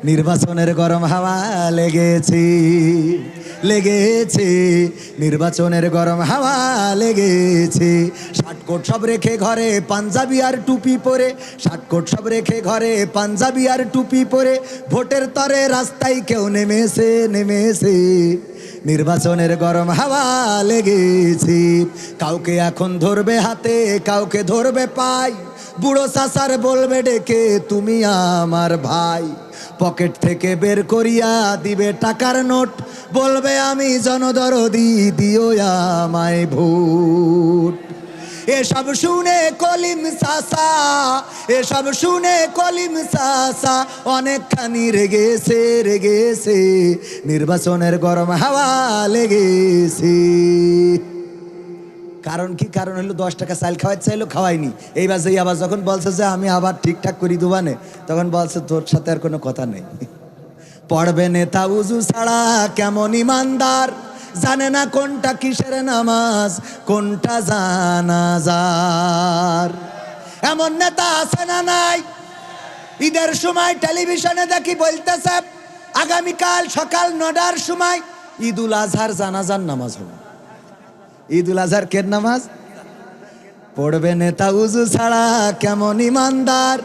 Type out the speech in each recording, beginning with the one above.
নির্বাচনের গরম হাওয়া লেগেছে, লেগেছে, নির্বাচনের গরম হাওয়া লেগেছে। শার্টকোট সব রেখে ঘরে পাঞ্জাবি আর টুপি পরে, শার্টকোট সব রেখে ঘরে পাঞ্জাবি আর টুপি পরে, ভোটের তরে রাস্তায় কেউ নেমেছে, নেমেছে। নির্বাচনের গরম হাওয়া লেগেছে। কাউকে এখন ধরবে হাতে, কাউকে ধরবে পাই, বুড়ো চাচার বলবে ডেকে তুমি আমার ভাই। পকেট থেকে বের করিয়া দিবে টাকার নোট, বলবে আমি জনদরদি, দিও আমায় ভোট। এসব শুনে কলিম চাচা, এসব শুনে কলিম চাচা অনেকখানি রেগেছে, রেগেছে। নির্বাচনের গরম হাওয়া লেগেছে। কারণ কি? কারণ হলো 10 টাকা চাল খাওয়াই চাইলো, খাওয়াইনি। এইবার যে আবার যখন বলছে যে আমি আবার ঠিকঠাক করি দেবানে, তখন বলছে তোর সাথে আর কোনো কথা নেই। পড়বে নেতা উজু ছাড়া কেমন ইমানদার, জানে না কোনটা কিসের নামাজ, কোনটা জানাজার। এমন নেতা আছে না নাই? ঈদের সময় টেলিভিশনে দেখি বলতেছে আগামীকাল সকাল 9টার সময় ঈদুল আজহার জানাজার নামাজ হবে। ঈদুল আজহার কের নামাজ? পড়বে নেতা উজু ছাড়া কেমন ইমানদার,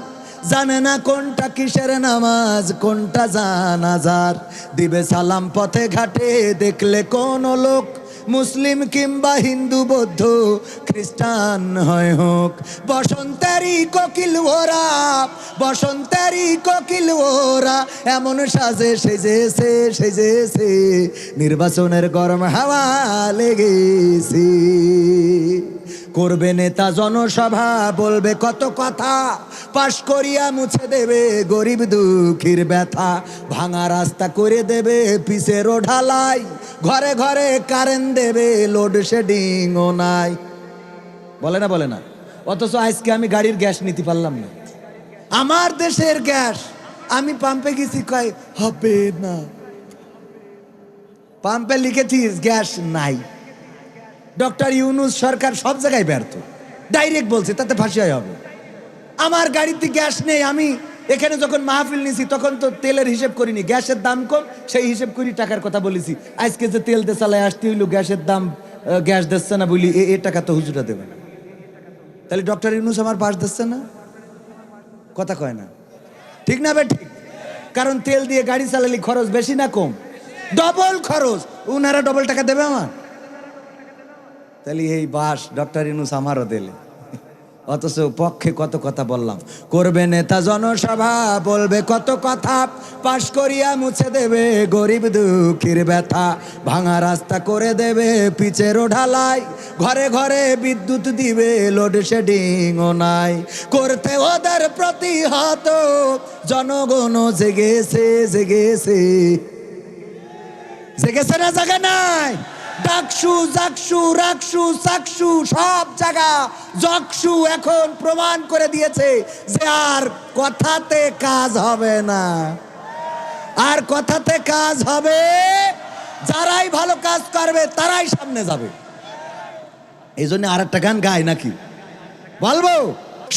জানে না কোনটা কিসের নামাজ, কোনটা জানাজার। দিবে সালাম পথে ঘাটে দেখলে কোন লোক, মুসলিম কিংবা হিন্দু বৌদ্ধ খ্রিস্টান হয় হোক। বসন্তেরই কোকিল ওরা, বসন্তেরই কোকিল ওরা এমন সাজে সেজেছে, সেজেছে। নির্বাচনের গরম হাওয়া লেগেছে। করবে নেতা জনসভা, বলবে কত কথা, পাশ করিয়া মুছে দেবে গরিব দুঃখীর ব্যথা। ভাঙা রাস্তা করে দেবে পিচের ঢালাই, ঘরে ঘরে কারেন্ট দেবে, লোডশেডিংও নাই। বলে না, বলে না। অথচ আজকে আমি গাড়ির গ্যাস নিতে পারলাম না। আমার দেশের গ্যাস, আমি পাম্পে গেছি, কয় হবে না। পাম্পে লিখেছিস গ্যাস নাই। ডক্টর ইউনূস সরকার সব জায়গায় ব্যর্থ, ডাইরেক্ট বলছে তাতে ফাঁসি হবে। আমার গাড়িতে গ্যাস নেই। আমি এখানে যখন মাহফিল নিছি তখন তো তেলের হিসেব করিনি, গ্যাসের দাম কম সেই হিসেব করি টাকার কথা বলেছি। আজকে যে তেল দিয়ে চালায় আসতে হইলো, গ্যাসের দাম, গ্যাস দিচ্ছে না বলি, এ টাকা তো হুজুরা দেবে না। তাহলে ডক্টর ইউনূস আমার পাশ দিচ্ছে না, কথা কয় না, ঠিক না? ঠিক। কারণ তেল দিয়ে গাড়ি চালালে খরচ বেশি না কম? ডবল খরচ। উনারা ডবল টাকা দেবে আমার। তাহলে এই বাস ডক্টর ইউনূস আমারও দিলে, অথচ পক্ষে কত কথা বললাম। করবে নেতা জনসভা, বলবে কত কথা, পাশ করিয়া মুছে দেবে গরিব দুঃখীর ব্যথা। ভাঙা রাস্তা করে দেবে পিচের ঢালাই, ঘরে ঘরে বিদ্যুৎ দিবে, লোডশেডিংও নাই। করতে ওদের প্রতিহত জনগণ জেগেছে, জেগেছে, জেগেছে না জাগে নাই? ডাকসু জাকসু রাকসু চাকসু সব জায়গা জকসু এখন প্রমাণ করে দিয়েছে যে আর কথাতে কাজ হবে না। আর কথাতে কাজ হবে, যারাই ভালো কাজ করবে তারাই সামনে যাবে। এই জন্য আর একটা গান গায় নাকি বলবো?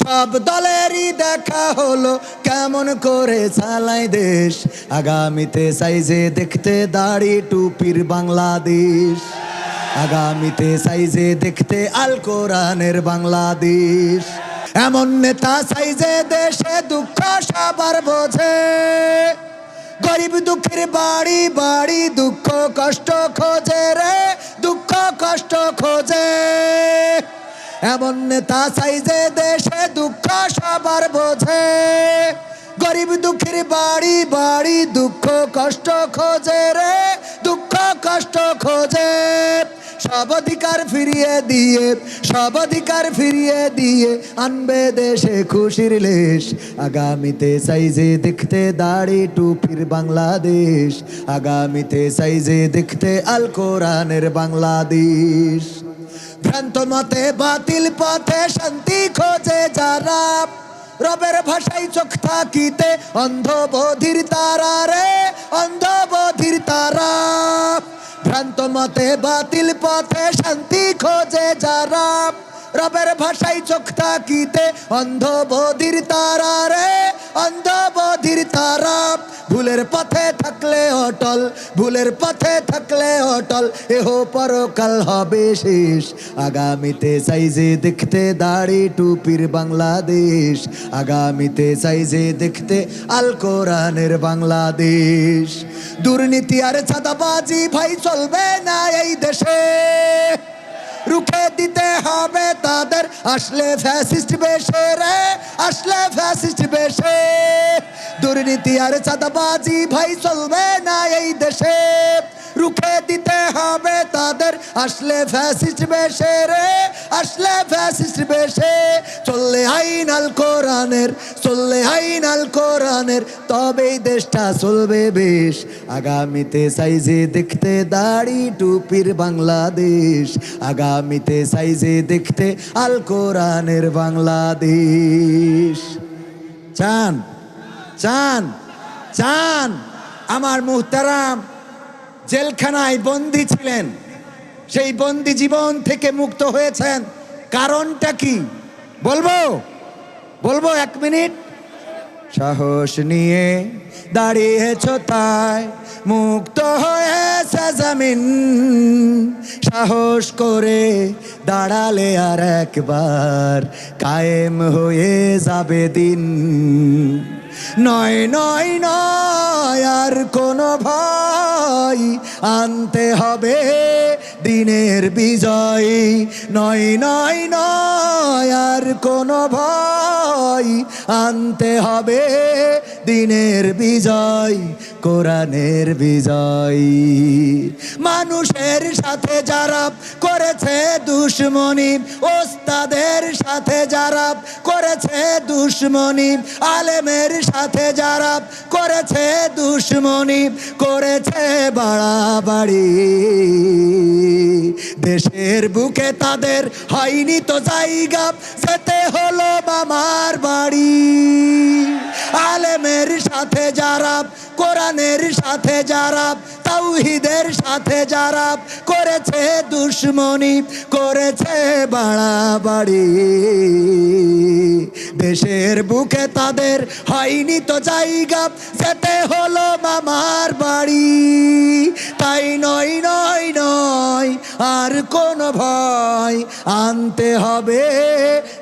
সব দলেরই দেখা হলো কেমন করে চালায় দেশ, আগামীতে সাইজে দেখতে দাড়ি টুপির বাংলাদেশ। আগামীতে সাইজে দেখতে আল কোরআনের বাংলাদেশ। এমন নেতা সাইজে দেশে দুঃখ সবার বোঝে, গরিব দুঃখের বাড়ি বাড়ি দুঃখ কষ্ট খোঁজে রে, দুঃখ কষ্ট খোঁজে। এমন নেতা সাইজে দেশে দুঃখ সবার বোঝে, গরিব দুঃখের বাড়ি বাড়ি দুঃখ কষ্ট খোঁজে রে, দুঃখ কষ্ট খোঁজে। সব অধিকার ফিরিয়ে দিয়ে, সব অধিকার ফিরিয়ে দিয়ে আনবে দেশে খুশির লেশ। আগামীতে সাইজে দেখতে দাড়ি টুপির বাংলাদেশ, আগামীতে সাইজে দেখতে আল কোরআনের বাংলাদেশ। ভ্রান্ত মতে বাতিল পথে শান্তি খোঁজে যারা, রবের ভাষায় চোখ থাকিতে অন্ধবধির তারা রে, অন্ধবধির তারা। ভ্রান্ত মতে বাতিল পথে শান্তি খোঁজে যারা, রবের ভাষায় চোখ তাকিতে অন্ধ বধির তারা রে, অন্ধ বধির তারা। ভুলের পথে থাকলে অটল, ভুলের পথে থাকলে অটল, এহ পরকাল হবে শেষ। আগামীতে চাই যে দেখতে দাড়ি টুপির বাংলাদেশ, আগামীতে চাই যে দেখতে আল কোরআনের বাংলাদেশ। দুর্নীতি আর চাঁদাবাজি ভাই চলবে না এই দেশে, রুখে দিতে হবে তাদের আসলে ফ্যাসিস্ট বেশে রে, আসলে ফ্যাসিস্ট বেশে। দুর্নীতি আর চাঁদাবাজি ভাই চলবে না এই দেশে, রুখে দিতে হবে তাদের আসলে ফ্যাসিস্ট বেশে রে, আসলে ফ্যাসিস্ট বেশে। চললে আইন আল কোরআনের, চললে আইন আল কোরআনের, তবেই দেশটা চলবে বেশ। আগামীতে চাই যে দেখতে দাড়ি টুপির বাংলাদেশ, আগামীতে চাই যে দেখতে আল কোরআনের বাংলাদেশ। চান চান চান। আমার মুহতারাম জেলখানায় বন্দী ছিলেন, সেই বন্দী জীবন থেকে মুক্ত হয়েছেন, কারণটা কি বলবো? বলবো 1 মিনিট। সাহস নিয়ে দাঁড়িয়েছ তাই মুক্ত হয়েছে জমিন, সাহস করে দাঁড়ালে আর একবার কায়েম হয়ে যাবে দিন। নয় নয় নয় আর কোনো ভয়, আনতে হবে দিনের বিজয়। নয় নয় নয় আর কোনো ভয়, আনতে হবে দিনের বিজয়, কোরআনের বিজয়। মানুষের সাথে যারা করেছে দুশ্মনী, ওস্তাদের সাথে যারা করেছে দুশ্মনী, আলেমের সাথে যারা করেছে দুশ্মনী, করেছে বাড়াবাড়ি, দেশের বুকে তাদের হয়নি তো জায়গা, যেতে হলো মামার বাড়ি। আলেমের সাথে যারা, কোরআনের সাথে যারা, তাওহীদের সাথে যারা করেছে দুশ্মনী, করেছে বাড়াবাড়ি, দেশের বুকে তাদের হয়নি তো জায়গা, যেতে হলো মামার বাড়ি। তাই নয় নয় নয় আর কোন ভয়, আনতে হবে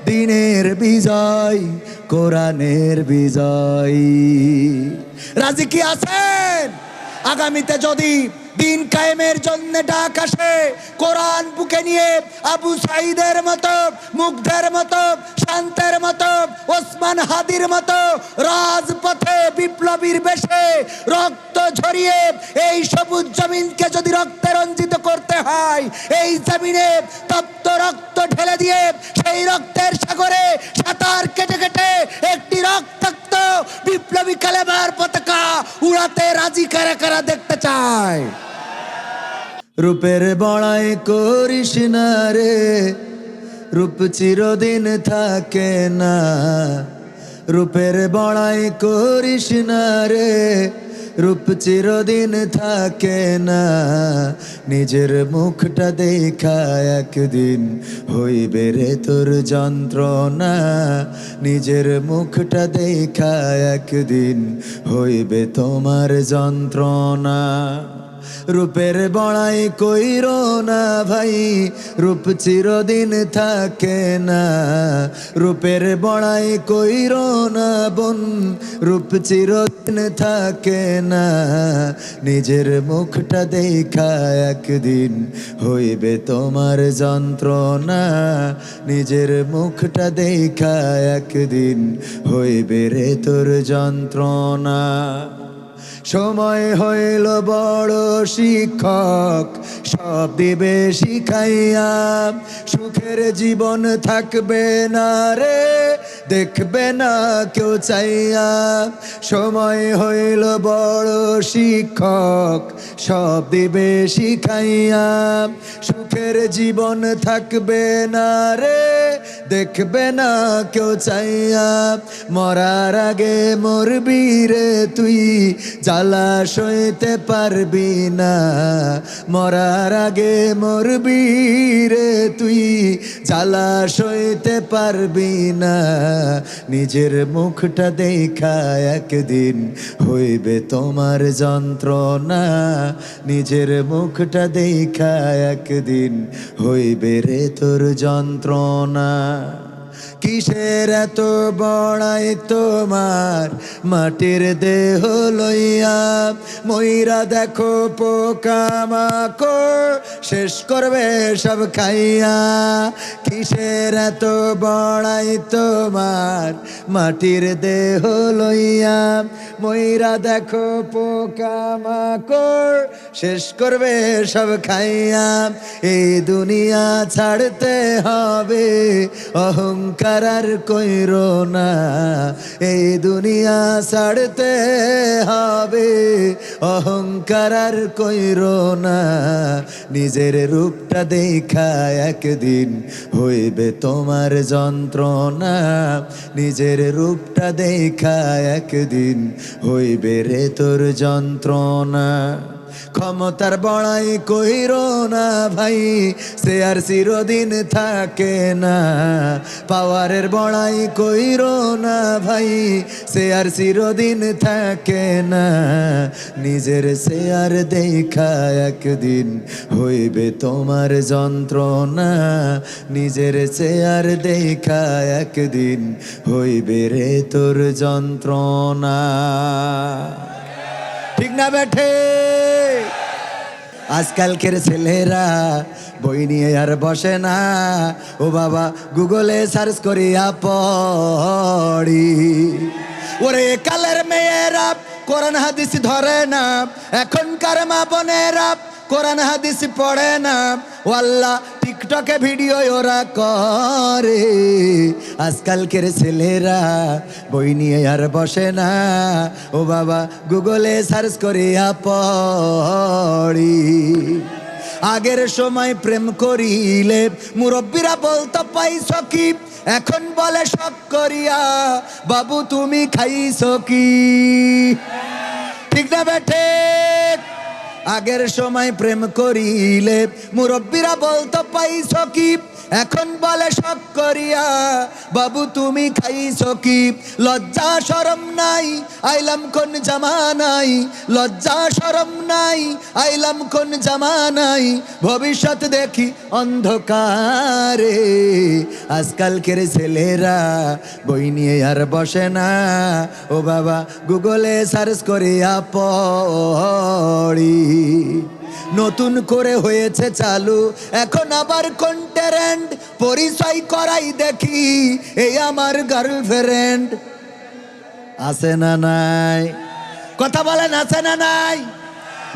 দিনের বিজয়, কোরআনের বিজয়। রাজি কি আছেন? আগামীতে যদি দিন কায়েমের জন্য ডাক আসে, কোরআন বুকে নিয়ে আবু সাঈদের মতো, মুগ্ধের মতো, শান্তের মতো, ওসমান হাদির মতো রাজপথে বিপ্লবীর বেশে রক্ত ঝরিয়ে এই সবুজ জমিনকে যদি রক্তে রঞ্জিত করতে হয়, এই জমিনে তপ্ত রক্ত ঢেলে দিয়ে সেই রক্তের সাগরে সাঁতার কেটে কেটে একটি রক্তাক্ত বিপ্লবী কালেমার পতাকা উড়াতে রাজি কারা কারা দেখতে চায়? রূপের বড়াই করিস না রে, রূপ চিরদিন থাকে না। রূপের বড়াই করিস না রে, রূপ চিরদিন থাকে না। নিজের মুখটা দেখা একদিন হইবে রে তোর যন্ত্রণা, নিজের মুখটা দেখা একদিন হইবে তোমার যন্ত্রণা। রূপের বড়াই কইরো না ভাই, রূপ চিরদিন থাকে না। রূপের বড়াই কইরো না বোন, রূপ চিরদিন থাকে না। নিজের মুখটা দেখা একদিন হইবে তোমার যন্ত্রণা, নিজের মুখটা দেখা একদিন হইবে রে তোর যন্ত্রণা। সময় হইল বড় শিক্ষক, সব দিবে শিখাইয়া। সুখের জীবন থাকবে না রে, দেখবে না কেউ চাইয়া। সময় হইল বড় শিক্ষক, সব দিবে শিখাইয়া। সুখের জীবন থাকবে না রে, দেখবে না কেউ চাইয়া। মরার আগে মরবি রে তুই, জ্বালা সইতে পারবি না, মরার আগে মরবি রে তুই, জ্বালা সইতে পারবি না। নিজের মুখটা দেখা একদিন হইবে তোমার যন্ত্রণা, নিজের মুখটা দেখা একদিন হইবে রে তোর যন্ত্রণা। কিসের এত বড়াই তোমার মাটির দেহ লইয়া, ময়রা দেখো পোকামাকড় শেষ করবে সব খাইয়া। কিসের এত বড়াই তোমার মাটির দেহ লইয়া, ময়রা দেখো পোকামাকড় শেষ করবে সব খাইয়া। এই দুনিয়া ছাড়তে হবে, অহংকার আর কইরো না, এই দুনিয়া ছাড়তে হবে, অহংকার আর কইরো না। নিজের রূপটা দেখা একদিন হইবে তোমার যন্ত্রণা, নিজের রূপটা দেখা একদিন হইবে রে তোর যন্ত্রণা। ক্ষমতার বড়াই কইরো না ভাই, সে আর চিরদিন থাকে না। পাওয়ারের বড়াই কইরো না ভাই, সে আর চিরদিন থাকে না। নিজের সে আর দেখা একদিন হইবে তোমার যন্ত্রণা, নিজের সে আর দেখা একদিন হইবে রে তোর যন্ত্রণা। ঠিক না বেঠে? আজকালকের ছেলেরা বই নিয়ে আর বসে না, ও বাবা গুগলে সার্চ করিয়া পড়ি। ওরে কালের মেয়েরা কোরআন হাদিস ধরে না, এখনকার মা বোনেরা কোরআন হাদিস পড়ে না। ও আল্লাহ, টিকটকে ভিডিও ওরা করে। আজকালকের ছেলেরা বই নিয়ে আর বসে না, ও বাবা গুগলে সার্চ করিয়া পড়ি। আগের সময় প্রেম করিলে মুরব্বীরা বলতো পাইছ কি, এখন বলে শখ করিয়া বাবু তুমি খাইছ কি। ঠিক না বেঠে? আগের সময় প্রেম করিলে মুরব্বীরা বলতো পাইছ কি, এখন বলে শখ করিয়া বাবু তুমি খাইছ কি। লজ্জা শরম নাই, আইলাম কোন জামানাই, লজ্জা শরম নাই, আইলাম কোন জামানাই। ভবিষ্যৎ দেখি অন্ধকারে। আজকালকের ছেলেরা বই নিয়ে আর বসে না, ও বাবা গুগলে সার্চ করিয়া পড়ি। নতুন করে হয়েছে চালু এখন আবার কন্টেন্ট, পরিচয় করাই দেখি এই আমার গার্লফ্রেন্ড। আছে না নাই? কথা বলেন, আছে না নাই?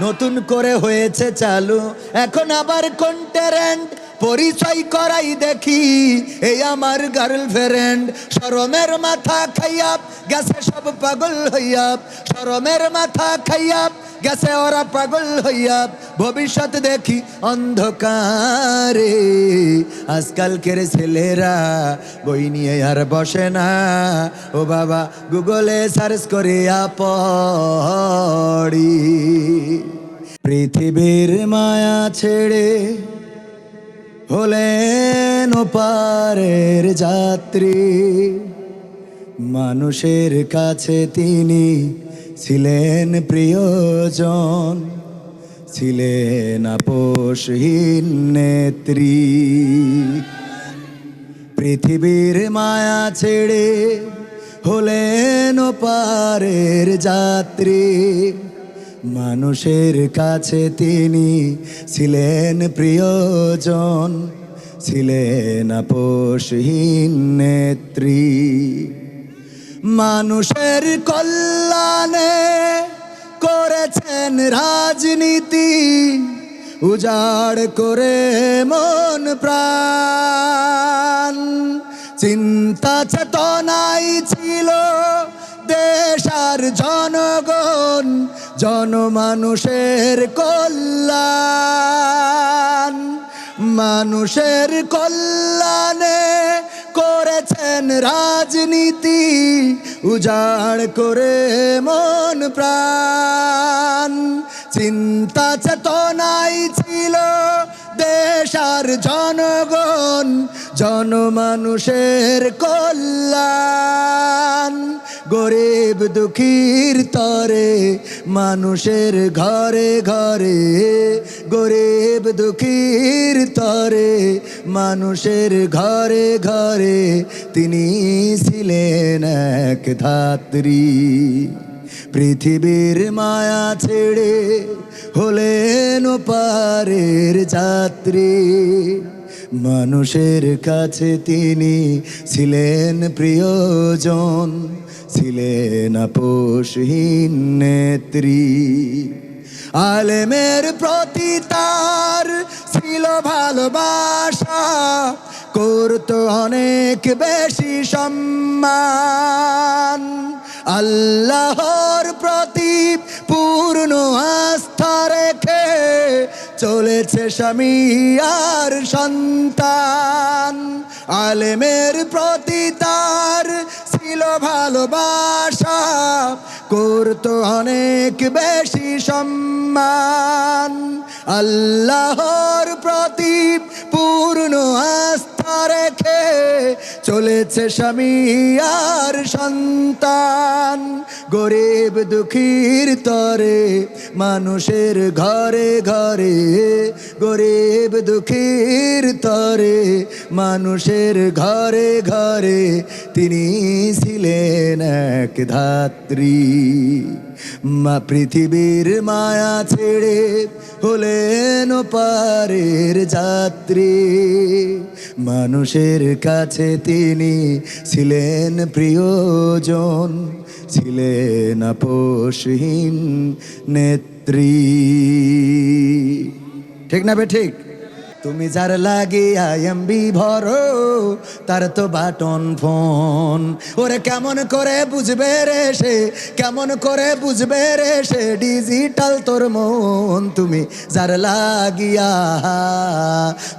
নতুন করে হয়েছে চালু এখন আবার কন্টেন্ট, পরিচয় করাই দেখি এই আমার গার্লফ্রেন্ড। শরমের মাথা খাইয়া গেছে সব পাগল হইয়া, শরমের মাথা খাইয়া গেছে ওরা পাগল হইয়া। ভবিষ্যৎ দেখি অন্ধকারে। আজকালকের ছেলেরা বই নিয়ে আর বসে না, ও বাবা গুগলে সার্চ করিয়া পড়ি। পৃথিবীর মায়া ছেড়ে হলেন ওপারের যাত্রী, মানুষের কাছে তিনি ছিলেন প্রিয়জন, ছিলেন আপোষহীন নেত্রী। পৃথিবীর মায়া ছেড়ে হলেন ওপারের যাত্রী, মানুষের কাছে তিনি ছিলেন প্রিয়জন, ছিলেন আপোষহীন নেত্রী। মানুষের কল্যাণে করেছেন রাজনীতি, উজাড় করে মন প্রাণ। চিন্তা চেতনাই ছিল দেশ আর জনগণ, জনমানুষের কল্যাণ। মানুষের কল্যাণে করেছেন রাজনীতি, উজাড় করে মন প্রাণ। চিন্তা চেতনাই ছিল দেশ আর জনগণ, জনমানুষের কল্যাণ। গরিব দুঃখীর তরে মানুষের ঘরে ঘরে, গরিব দুঃখীর তরে মানুষের ঘরে ঘরে তিনি ছিলেন এক ধাত্রী। পৃথিবীর মায়া ছেড়ে হলেন ওপারের যাত্রী। মানুষের কাছে তিনি ছিলেন প্রিয়জন, ছিলেন আপোষহীন নেত্রী। আলেমের প্রতি তার ছিল ভালোবাসা, করতো অনেক বেশি সম্মান। আল্লাহর প্রতি পূর্ণ আস্থা রেখে চলেছে স্বামী আর সন্তান। আলেমের প্রতি তার ছিল ভালোবাসা, করতো অনেক বেশি সম্মান। আল্লাহর প্রতি পূর্ণ আস্থা রেখে চলেছে স্বামী আর সন্তান। গরিব দুঃখীর তরে মানুষের ঘরে ঘরে, গরিব দুঃখীর তরে মানুষের ঘরে ঘরে তিনি ছিলেন এক ধাত্রী। পৃথিবীর মায়া ছেড়ে হলেন ওপারের যাত্রী। মানুষের কাছে তিনি ছিলেন প্রিয়জন, ছিলেন আপোষহীন নেত্রী। ঠিক না বে ঠিক? তুমি যার লাগিয়া এমবি ভরো তার তো বাটন ফোন। ওরে কেমন করে বুঝবে রে সে, কেমন করে বুঝবে রে সে ডিজিটাল তোর মন। তুমি যার লাগিয়া,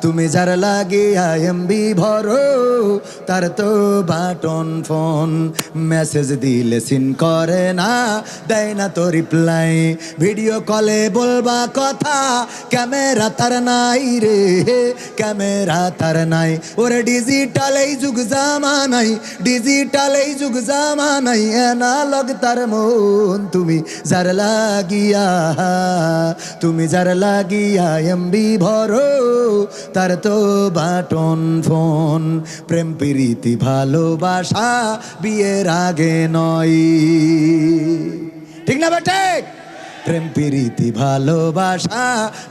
তুমি যার লাগিয়া এমবি ভরো তার তো বাটন ফোন। মেসেজ দিলে সিন করে না, দেয় না তো রিপ্লাই। ভিডিও কলে বলবা কথা, ক্যামেরা তার নাই রে, ক্যামেরা তার নাই। ওরে ডিজিটাল এই যুগ জামানাই, ডিজিটাল এই যুগ জামানাই অ্যানালগ তার মন। তুমি যার লাগিয়া, তুমি যার লাগিয়া এমবি ভরো তার তো বাটন ফোন। প্রেম প্রীতি ভালোবাসা বিয়ের আগে নয়, ঠিক না বেটে? প্রেম প্রীতি ভালোবাসা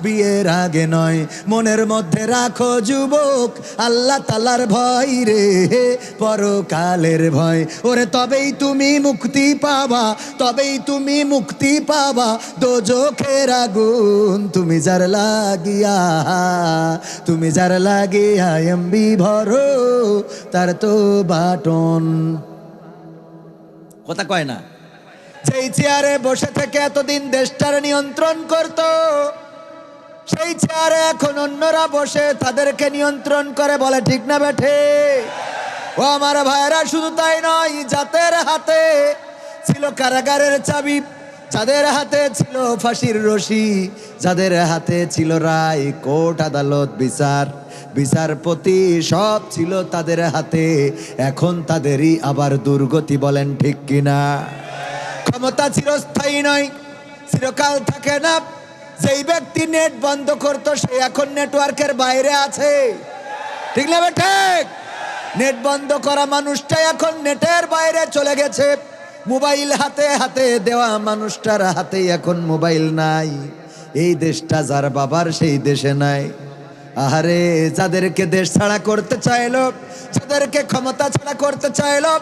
বিয়ের আগে নয়। মনের মধ্যে রাখো যুবক আল্লাহ তাআলার ভয় রে, পরকালের ভয়। ওরে তবেই তুমি মুক্তি পাবা, তবেই তুমি মুক্তি পাবা দোজখের আগুন। তুমি যার লাগিয়া, তুমি যার লাগিয়া এমবি ভরো তার তো বাটন। কথা কয় না? যেই চেয়ারে বসে থেকে এতদিন দেশটার নিয়ন্ত্রণ করত, সেই চেয়ারে এখন অন্যরা বসে তাদেরকে নিয়ন্ত্রণ করে। বলে ঠিক না বেঠে? ও আমার ভাইরা, শুধু তাই নয়, যাদের হাতে ছিল কারাগারের চাবি, যাদের হাতে ছিল ফাঁসির রশি, যাদের হাতে ছিল রায়, কোর্ট আদালত, বিচার, বিচারপতি, সব ছিল তাদের হাতে। এখন তাদেরই আবার দুর্গতি। বলেন ঠিক কিনা? ক্ষমতা চিরস্থায়ী নয়, চিরকাল থাকে না। যেই ব্যক্তি নেট বন্ধ করতো সে এখন নেটওয়ার্কের বাইরে আছে, ঠিক না ঠিক? নেট বন্ধ করা মানুষটাই এখন নেটের বাইরে চলে গেছে। মোবাইল হাতে হাতে দেওয়া মানুষটার হাতেই এখন মোবাইল নাই। এই দেশটা যার বাবার সেই দেশে নাই। আহারে, যাদেরকে দেশ ছাড়া করতে চাইলো, যাদেরকে ক্ষমতা ছাড়া করতে চাইলো,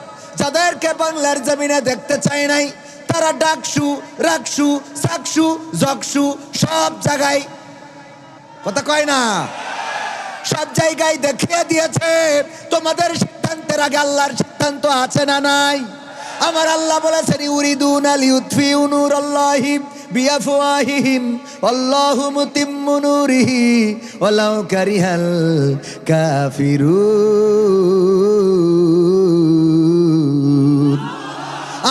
যাদেরকে বাংলার জমিনে দেখতে চাই নাই, তারা ডাকসু, রাকসু, সাকসু, জকসু সব জায়গায়, কথা কয় না, সব জায়গায় দেখিয়ে দিয়েছে তোমাদের সিদ্ধান্তের আগে আল্লাহর সিদ্ধান্ত আছে না নাই? আমার আল্লাহ বলেছেন ইউরিদুনা লিউতফিউ নূরাল্লাহি বিআফওয়াহিহিম আল্লাহু মুতিম্মু নূরিহি ওয়ালাউ কারিহাল কাফিরুন।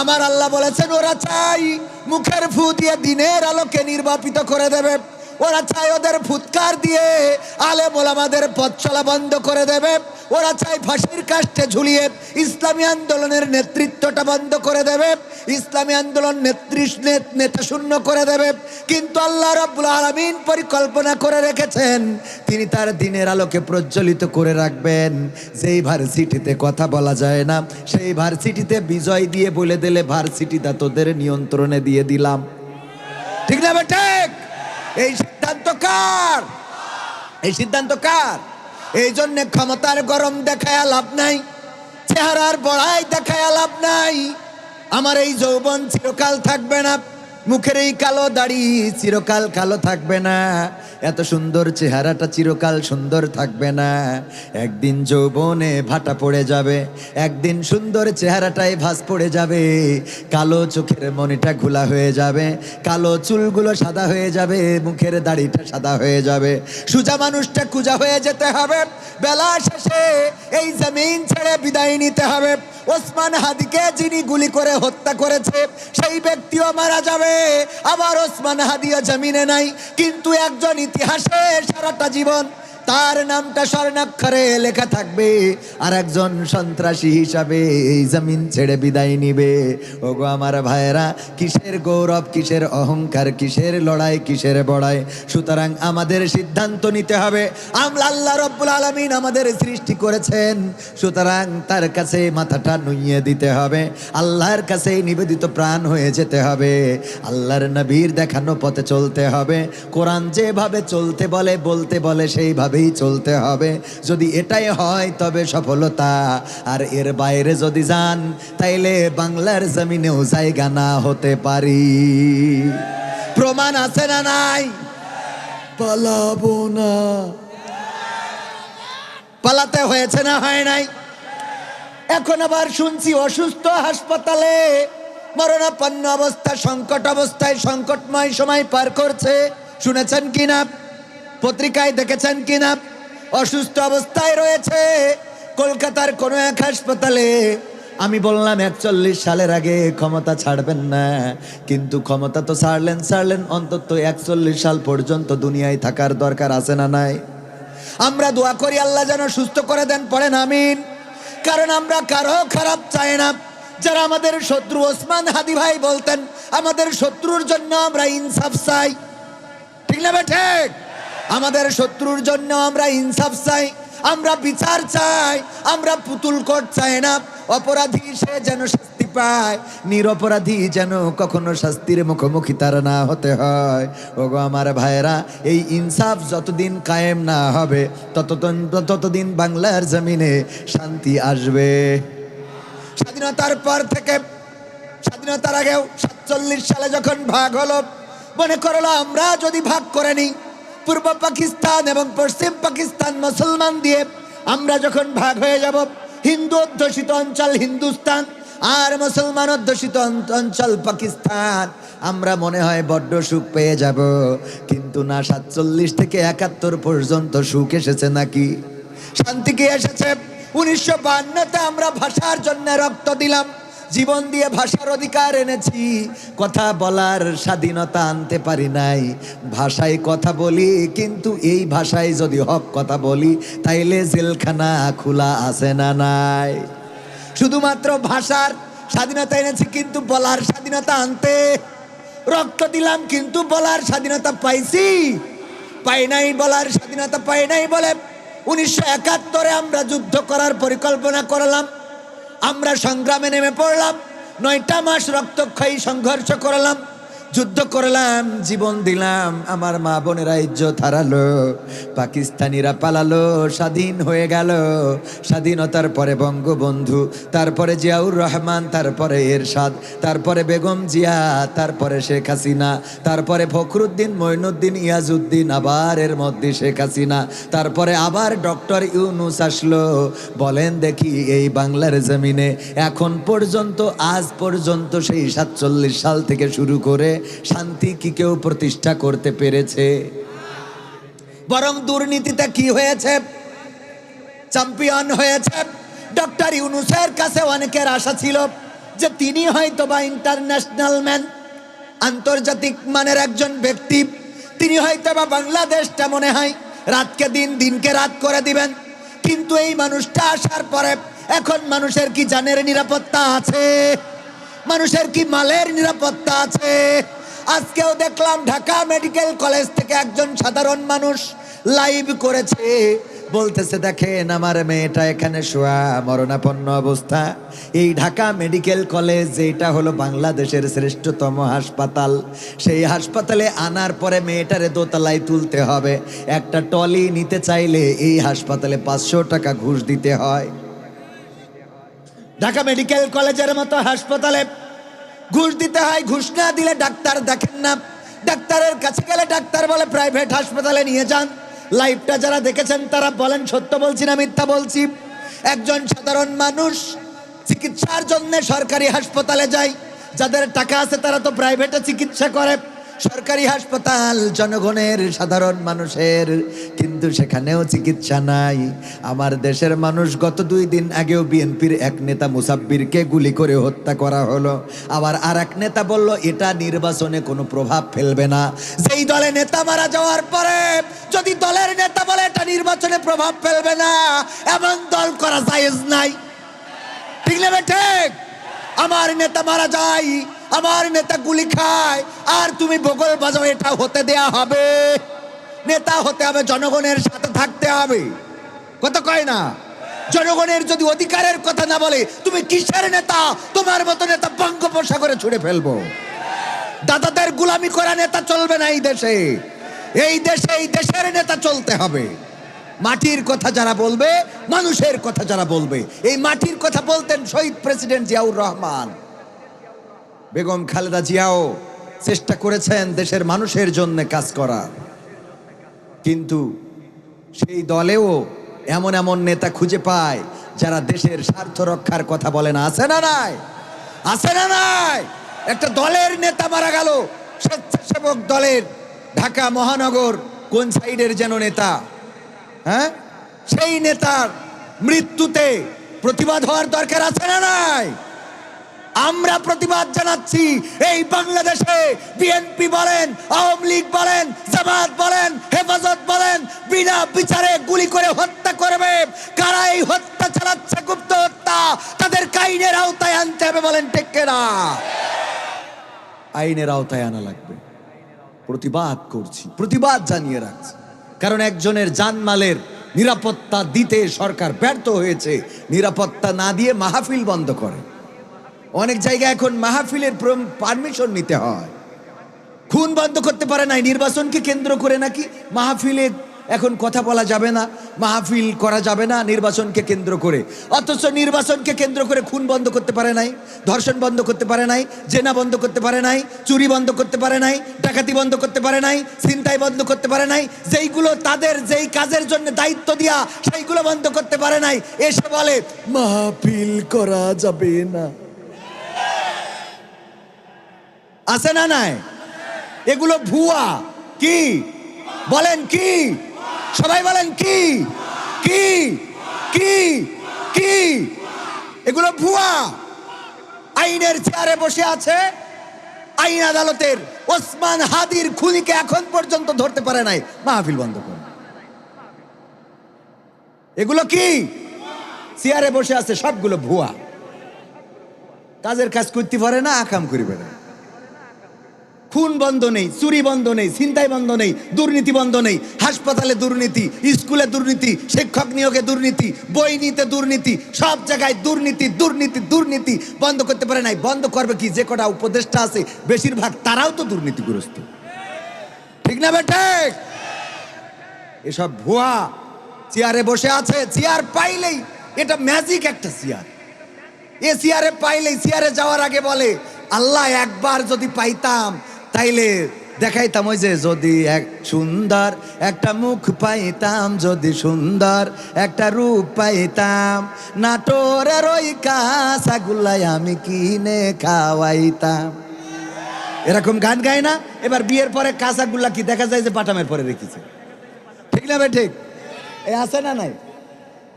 আমার আল্লাহ বলেছেন ওরা চাই মুখের ফু দিয়ে দিনের আলোকে নির্বাপিত করে দেবে। ওরা চায় ওদের ফুৎকার দিয়ে আলেম ওলামাদের পথ চলা বন্ধ করে দেবে। ওরা চায় ফাঁসির কাস্টে ঝুলিয়ে ইসলামী আন্দোলনের নেতৃত্বটা বন্ধ করে দেবে, ইসলামী আন্দোলন নেতা শূন্য করে দেবে। কিন্তু আল্লাহ রাব্বুল আলামিন পরিকল্পনা করে রেখেছেন, তিনি তার দিনের আলোকে প্রজ্বলিত করে রাখবেন। যেই ভার্সিটিতে কথা বলা যায় না, সেই ভার্সিটিতে বিজয় দিয়ে বলে দিলে ভার্সিটিটা তোদের নিয়ন্ত্রণে দিয়ে দিলাম। ঠিক না বেটা? এই সিদ্ধান্ত কার? এই সিদ্ধান্ত কার? এই জন্য ক্ষমতার গরম দেখায় লাভ নাই, চেহারার বড়াই দেখায় লাভ নাই। আমার এই যৌবন চিরকাল থাকবে না, মুখের এই কালো দাড়ি চিরকাল কালো থাকবে না, এত সুন্দর চেহারাটা চিরকাল সুন্দর থাকবে না। একদিন যৌবনে ভাটা পড়ে যাবে, একদিন সুন্দর চেহারাটাই ভাঁজ পড়ে যাবে, কালো চোখের মনিটা ঘোলা হয়ে যাবে, কালো চুলগুলো সাদা হয়ে যাবে, মুখের দাড়িটা সাদা হয়ে যাবে, সোজা মানুষটা কুজা হয়ে যেতে হবে। বেলা শেষে এই জমিন ছেড়ে বিদায় নিতে হবে। ওসমান হাদিকে যিনি গুলি করে হত্যা করেছে, সেই ব্যক্তিও মারা যাবে। আবার ওসমান হাদিও জমিনে নাই, কিন্তু একজন ইতিহাসে সারাটা জীবন তার নামটা স্বর্ণাক্ষরে লেখা থাকবে, আর একজন সন্ত্রাসী হিসাবে এই জমিন ছেড়ে বিদায় নিবে। ওগো আমার ভাইয়েরা, কিসের গৌরব, কিসের অহংকার, কিসের লড়াই, কিসের বড়াই? সুতরাং আমাদের সিদ্ধান্ত নিতে হবে। আল্লাহ রাব্বুল আলামিন আমাদের সৃষ্টি করেছেন, সুতরাং তার কাছে মাথাটা নুইয়ে দিতে হবে, আল্লাহর কাছে নিবেদিত প্রাণ হয়ে যেতে হবে, আল্লাহর নবীর দেখানো পথে চলতে হবে, কোরআন যেভাবে চলতে বলে বলতে বলে সেইভাবে চলতে হবে। যদি এটাই হয় তবে সফলতা। আর এর বাইরে যদি যান, তাইলে বাংলার জমিনেও জায়গা না হতে পারি। প্রমাণ আছে না নাই? পালাবো না। পালাতে হয়েছে না হয় নাই? এখন আবার শুনছি অসুস্থ হাসপাতালে, মরণাপন্ন অবস্থা, সংকট অবস্থায়, সংকটময় সময় পার করছে। শুনেছেন কিনা? পত্রিকায় দেখেছেন কিনা? অসুস্থ অবস্থায় রয়েছে কলকাতার কোনো এক হাসপাতালে। আমি বললাম 41 সালের আগে ক্ষমতা ছাড়বেন না, কিন্তু ক্ষমতা তো ছাড়লেন, অন্তত 41 সাল পর্যন্ত দুনিয়ায় থাকার দরকার আছে না নাই? আমরা দোয়া করি আল্লাহ যেন সুস্থ করে দেন, পড়েন আমিন। কারণ আমরা কারো খারাপ চাই না। যারা আমাদের শত্রু, ওসমান হাদি ভাই বলতেন, আমাদের শত্রুর জন্য আমরা ইনসাফ চাই। ঠিক না ঠিক? আমাদের শত্রুর জন্য আমরা ইনসাফ চাই, আমরা বিচার চাই, আমরা পুতুল কোট চাই না। অপরাধী সে যেন শাস্তি পায়, নিরপরাধী যেন কখনো শাস্তির মুখোমুখি তার না হতে হয়। ওগো আমার ভাইয়েরা, এই ইনসাফ যতদিন কায়েম না হবে ততদিন বাংলার জমিনে শান্তি আসবে। স্বাধীনতার পর থেকে, স্বাধীনতার আগেও 47 সালে যখন ভাগ হলো, মনে করলো আমরা যদি ভাগ করে নিই, পূর্ব পাকিস্তান এবং পশ্চিম পাকিস্তান মুসলমান দিয়ে আমরা যখন ভাগ হয়ে যাব, হিন্দু অধ্যুষিত অঞ্চল হিন্দুস্তান আর মুসলমান অধ্যুষিত অঞ্চল পাকিস্তান, আমরা মনে হয় বড্ড সুখ পেয়ে যাব। কিন্তু না, 47 থেকে 71 পর্যন্ত সুখ এসেছে নাকি? শান্তি কি এসেছে? 1952-তে আমরা ভাষার জন্য রক্ত দিলাম, জীবন দিয়ে ভাষার অধিকার এনেছি, কথা বলার স্বাধীনতা আনতে পারি নাই। ভাষায় কথা বলি, কিন্তু এই ভাষায় যদি হক কথা বলি, তাইলে জেলখানা খোলা আছে না নাই? শুধুমাত্র ভাষার স্বাধীনতা এনেছি, কিন্তু বলার স্বাধীনতা আনতে রক্ত দিলাম, কিন্তু বলার স্বাধীনতা পাইছি? পাই নাই। বলার স্বাধীনতা পাই নাই বলে 1971-এ আমরা যুদ্ধ করার পরিকল্পনা করলাম, আমরা সংগ্রামে নেমে পড়লাম, 9টা মাস রক্তক্ষয়ী সংঘর্ষ করলাম, যুদ্ধ করলাম, জীবন দিলাম, আমার মা বোনেরা ইজ্জত হারালো, পাকিস্তানিরা পালালো, স্বাধীন হয়ে গেল। স্বাধীনতার পরে বঙ্গবন্ধু, তারপরে জিয়াউর রহমান, তারপরে এরশাদ, তারপরে বেগম জিয়া, তারপরে শেখ হাসিনা, তারপরে ফখরুদ্দিন, মঈনুদ্দিন, ইয়াজউদ্দিন, আবার এর মধ্যে শেখ হাসিনা, তারপরে আবার ডক্টর ইউনূস আসলো। বলেন দেখি, এই বাংলার জমিনে এখন পর্যন্ত, আজ পর্যন্ত সেই 47 সাল থেকে শুরু করে শান্তি কি কেউ প্রতিষ্ঠা করতে পেরেছে? বরং দুর্নীতিতে কি হয়েছে? চ্যাম্পিয়ন হয়েছে। ডক্টর ইউনূসের কাছে অনেকের আশা ছিল যে তিনি হয়তো বা ইন্টারন্যাশনাল ম্যান, আন্তর্জাতিক মানের একজন ব্যক্তি, তিনি হয়তো বা বাংলাদেশটা মনে হয় রাতকে দিন, দিনকে রাত করে দিবেন। কিন্তু এই মানুষটা আসার পরে এখন মানুষের কি জানের নিরাপত্তা আছে? মানুষের কি মালের নিরাপত্তা আছে? আজকেও দেখলাম ঢাকা মেডিকেল কলেজ থেকে একজন সাধারণ মানুষ লাইভ করেছে, বলতেছে দেখেন আমার মেয়েটা এখানে শোয়া মরণাপন্ন অবস্থা। এই ঢাকা মেডিকেল কলেজ এটা হলো বাংলাদেশের শ্রেষ্ঠতম হাসপাতাল, সেই হাসপাতালে আনার পরে মেয়েটারে দোতলায় তুলতে হবে। একটা টলি নিতে চাইলে এই হাসপাতালে 500 টাকা ঘুষ দিতে হয়। ঢাকা মেডিকেল কলেজের মতো হাসপাতালে ঘুষ দিতে হয়। ঘুষ না দিলে ডাক্তার দেখেন না। ডাক্তারের কাছে গেলে ডাক্তার বলে প্রাইভেট হাসপাতালে নিয়ে যান। লাইভটা যারা দেখেছেন তারা বলেন সত্য বলছি না মিথ্যা বলছি? একজন সাধারণ মানুষ চিকিৎসার জন্য সরকারি হাসপাতালে যায়। যাদের টাকা আছে তারা তো প্রাইভেটে চিকিৎসা করে। সরকারি হাসপাতাল জনগণের, সাধারণ মানুষের, কিন্তু সেখানেও চিকিৎসা নাই। আমার দেশের মানুষ গত 2 দিন আগেও বিএনপির এক নেতা মুসাব্বিরকে গুলি করে হত্যা করা হলো। আবার আর এক নেতা বলল এটা নির্বাচনে কোনো প্রভাব ফেলবে না। যেই দলে নেতা মারা যাওয়ার পরে যদি দলের নেতা বলে এটা নির্বাচনে প্রভাব ফেলবে না, এমন দল করা জায়েজ নাই। ঠিক না ঠিক? আমার নেতা মারা যায়, আমার নেতা গুলি খায়, আর তুমি বগল বাজাও, এটা হতে দেয়া হবে? নেতা হতে হবে জনগণের সাথে থাকতে হবে। কথা কয় না? জনগণের যদি অধিকারের কথা না বলে তুমি কিসের নেতা? তোমার মতো নেতা বঙ্গোপসাগরে ছুড়ে ফেলবো। দাদাদের গোলামি করা নেতা চলবে না এই দেশে। এই দেশে এই দেশের নেতা চলতে হবে। মাটির কথা যারা বলবে, মানুষের কথা যারা বলবে। এই মাটির কথা বলতেন শহীদ প্রেসিডেন্ট জিয়াউর রহমান। বেগম খালেদা জিয়াও চেষ্টা করেছেন দেশের মানুষের জন্য কাজ করার, কিন্তু সেই দলেও এমন এমন নেতা খুঁজে পায় যারা দেশের স্বার্থ রক্ষার কথা বলে না। আছে না নাই? আছে না নাই? একটা দলের নেতা মারা গেল, স্বেচ্ছাসেবক দলের, ঢাকা মহানগর কোন সাইডের যেন নেতা, হ্যাঁ, সেই নেতার মৃত্যুতে প্রতিবাদ হওয়ার দরকার আছে না নাই? আমরা প্রতিবাদ জানাচ্ছি। এই বাংলাদেশে বিএনপি বলেন, আওয়ামী লীগ বলেন, জামাত বলেন, হেফাজত বলেন, বিনা বিচারে গুলি করে হত্যা করবে। কারা এই হত্যা চালাচ্ছে, গুপ্ত হত্যা, তাদের আইনের আওতায় আনতে হবে। বলেন ঠিক কিনা? আইনের আওতায় আনা লাগবে। প্রতিবাদ করছি, প্রতিবাদ জানিয়ে রাখছি, কারণ একজনের জানমালের নিরাপত্তা দিতে সরকার ব্যর্থ হয়েছে। নিরাপত্তা না দিয়ে মাহফিল বন্ধ করে। অনেক জায়গায় এখন মাহফিলের পারমিশন নিতে হয়। খুন বন্ধ করতে পারে নাই, নির্বাচনকে কেন্দ্র করে নাকি মাহফিলে এখন কথা বলা যাবে না, মাহফিল করা যাবে না নির্বাচনকে কেন্দ্র করে। অথচ নির্বাচনকে কেন্দ্র করে খুন বন্ধ করতে পারে নাই, ধর্ষণ বন্ধ করতে পারে নাই, জেনা বন্ধ করতে পারে নাই, চুরি বন্ধ করতে পারে নাই, ডাকাতি বন্ধ করতে পারে নাই, ছিনতাই বন্ধ করতে পারে নাই। যেইগুলো তাদের যেই কাজের জন্য দায়িত্ব দিয়া সেইগুলো বন্ধ করতে পারে নাই। এসে বলে মাহফিল করা যাবে না। আছে না নাই? এগুলো ভুয়া। কি বলেন? কি সবাই বলেন? কি কি কি কি এগুলো ভুয়া। আইনের চেয়ারে বসে আছে, আইন আদালতের ওসমান হাদির খুনিকে এখন পর্যন্ত ধরতে পারে নাই, মাহফিল বন্ধ করে। এগুলো কি? চেয়ারে বসে আছে, সবগুলো ভুয়া। কাজের কাজ করতে পারে না, আকাম করিবে না। খুন বন্ধ নেই, চুরি বন্ধ নেই, ছিনতাই বন্ধ নেই, দুর্নীতি বন্ধ নেই। হাসপাতালে দুর্নীতি, স্কুলে দুর্নীতি, শিক্ষক নিয়োগে দুর্নীতি, বই নিতে দুর্নীতি, সব জায়গায় দুর্নীতি দুর্নীতি দুর্নীতি। বন্ধ করতে পারে নাই। বন্ধ করবে কি? যে কটা উপদেষ্টা আছে বেশিরভাগ তারাও তো দুর্নীতিগ্রস্ত। ঠিক না বেটা? এসব ভুয়া। চেয়ারে বসে আছে, চেয়ার পাইলেই, এটা ম্যাজিক একটা চেয়ার। এ চেয়ারে পাইলেই চেয়ারে যাওয়ার আগে বলে আল্লাহ একবার যদি পাইতাম তাইলে দেখাইতাম, ওই যে যদি এক সুন্দর একটা মুখ পাইতাম, যদি সুন্দর একটা রূপ পাইতাম, নাটোরের ওই কাঁচাগুলাই আমি কিনে খাওয়াইতাম। এরকম গান গায় না? এবার বিয়ের পরে কাঁচাগুলা কি দেখা যায় যে বাটামের পরে রেখেছে। ঠিক না ভাই? ঠিক এই আছে না নাই?